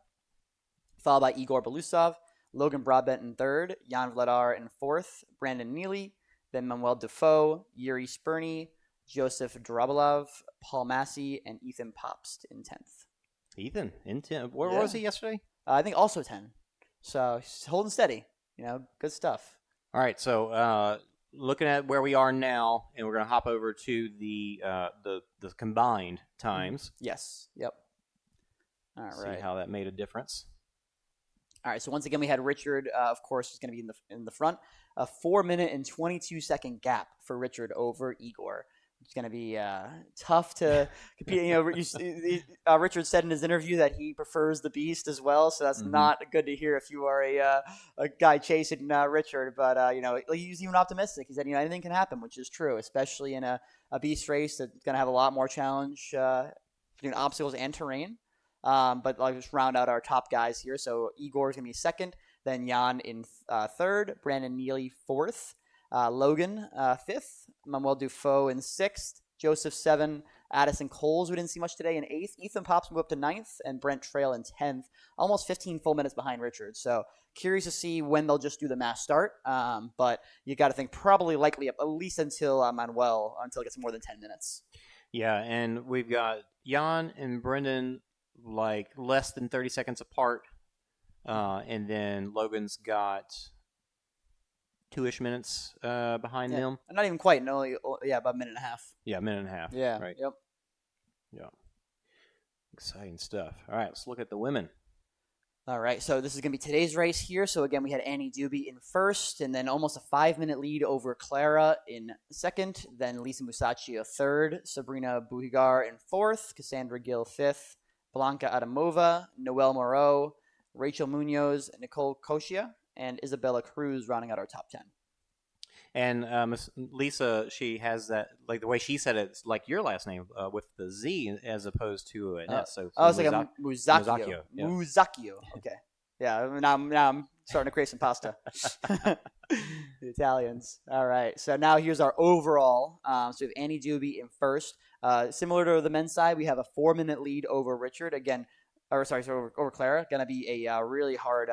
followed by Egor Belousov, Logan Broadbent in third, Jan Vladar in fourth, Brandon Neely, then Manuel Defoe, Yuri Spurney, Joseph Drabilov, Paul Massey, and Ethan Popst in 10th. Ethan in 10th. Where was he yesterday? I think also 10. So he's holding steady. Good stuff. All right, so looking at where we are now, and we're going to hop over to the combined times. Yes. Yep. All right. See how that made a difference. All right, so once again, we had Richard, of course, who's going to be in the front. A 4-minute and 22-second gap for Richard over Egor. It's going to be tough to compete. Richard said in his interview that he prefers the Beast as well, so that's not good to hear if you are a guy chasing Richard. But he's even optimistic. He said anything can happen, which is true, especially in a Beast race that's going to have a lot more challenge between obstacles and terrain. But I'll just round out our top guys here. So Egor is going to be second, then Jan in third, Brandon Neely fourth, Logan fifth, Manuel Defoe in sixth, Joseph 7, Addison Coles, who didn't see much today, in 8th. Ethan Popps moved up to 9th, and Brent Trail in 10th. Almost 15 full minutes behind Richard. So curious to see when they'll just do the mass start. But you got to think probably likely up at least until Manuel, until it gets more than 10 minutes. Yeah, and we've got Jan and Brendan like less than 30 seconds apart. And then Logan's got 2-ish minutes behind them. Not even quite. No, about a minute and a half. Yeah, a minute and a half. Yeah. Right. Yep. Yeah. Exciting stuff. All right, let's look at the women. All right, so this is going to be today's race here. So again, we had Anne Dube in first, and then almost a 5-minute lead over Klára in second. Then Lisa Musacchio third, Sabrina Buhagiar in fourth, Cassandra Gill fifth, Blanca Adamova, Noelle Moreau, Rachel Munoz, Nicole Koshia, and Isabella Cruz rounding out our top 10. And Lisa, she has that, like the way she said it, it's like your last name with the Z as opposed to an S. So it's like a Musacchio. Yeah. Musacchio. Okay. Yeah, now I'm starting to crave some pasta. The Italians. All right. So now here's our overall. So we have Anne Dube in first. Similar to the men's side, we have a 4-minute lead over Richard. Again, over Klára. Going to be a really hard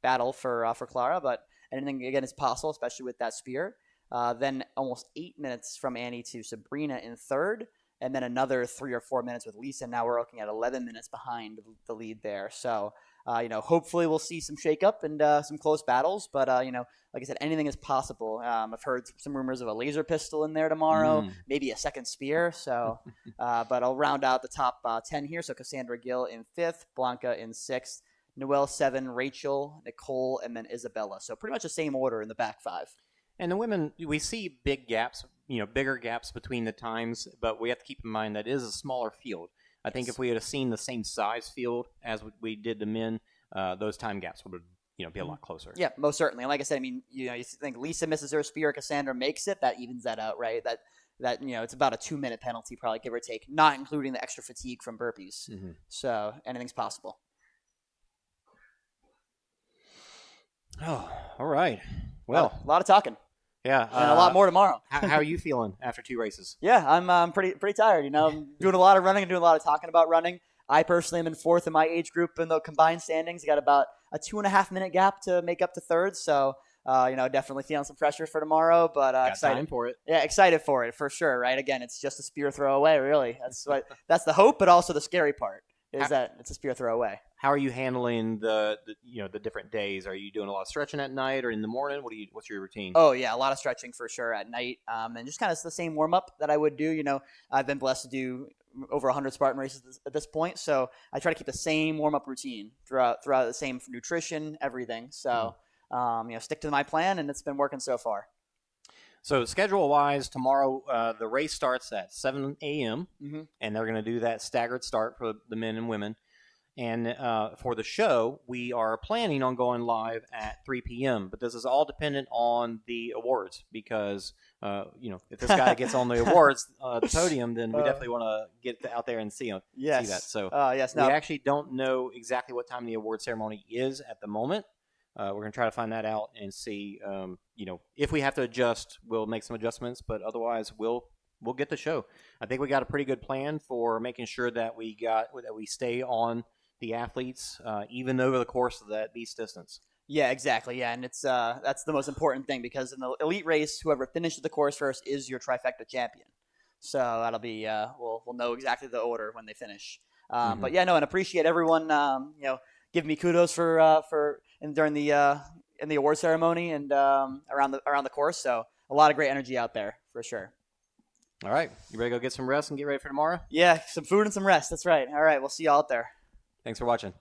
battle for Klára, but anything, again, is possible, especially with that spear. Then almost 8 minutes from Annie to Sabrina in third, and then another 3 or 4 minutes with Lisa. Now we're looking at 11 minutes behind the lead there. So, hopefully we'll see some shakeup and some close battles. But, like I said, anything is possible. I've heard some rumors of a laser pistol in there tomorrow, maybe a second spear. So, but I'll round out the top 10 here. So Cassandra Gill in fifth, Blanca in sixth, Noelle 7, Rachel, Nicole, and then Isabella. So pretty much the same order in the back 5. And the women, we see big gaps, bigger gaps between the times, but we have to keep in mind that it is a smaller field. I think if we had seen the same size field as we did the men, those time gaps would be a lot closer. Yeah, most certainly. And like I said, you think Lisa misses her spear, Cassandra makes it, that evens that out, right? That it's about a 2-minute penalty, probably, give or take, not including the extra fatigue from burpees. So anything's possible. Oh, all right. Well, a lot of talking. Yeah, and a lot more tomorrow. How are you feeling after 2 races? Yeah, I'm pretty tired. I'm doing a lot of running and doing a lot of talking about running. I personally am in fourth in my age group in the combined standings. Got about a 2.5-minute gap to make up to third. So, definitely feeling some pressure for tomorrow, but excited time for it. Yeah, excited for it for sure. Right? Again, it's just a spear throw away. Really, that's the hope, but also the scary part is that it's a spear throw away. How are you handling the different days? Are you doing a lot of stretching at night or in the morning? What's your routine? Oh yeah, a lot of stretching for sure at night, and just kind of the same warm up that I would do. I've been blessed to do over 100 Spartan races at this point, so I try to keep the same warm up routine throughout the same nutrition, everything. So stick to my plan, and it's been working so far. So schedule-wise, tomorrow the race starts at 7 a.m., and they're going to do that staggered start for the men and women. And for the show, we are planning on going live at 3 p.m., but this is all dependent on the awards because, if this guy gets on the awards the podium, then we definitely want to get out there and see that. So we actually don't know exactly what time the award ceremony is at the moment. We're going to try to find that out and see, if we have to adjust, we'll make some adjustments, but otherwise we'll get the show. I think we got a pretty good plan for making sure that we stay on the athletes even over the course of that beast distance. Yeah, exactly. Yeah, and it's that's the most important thing, because in the elite race, whoever finishes the course first is your trifecta champion. So that'll be we'll know exactly the order when they finish. But yeah, no, and appreciate everyone giving me kudos during the in the award ceremony and around the course. So a lot of great energy out there for sure. All right, you ready to go get some rest and get ready for tomorrow? Yeah, some food and some rest. That's right. All right, we'll see you all out there. Thanks for watching.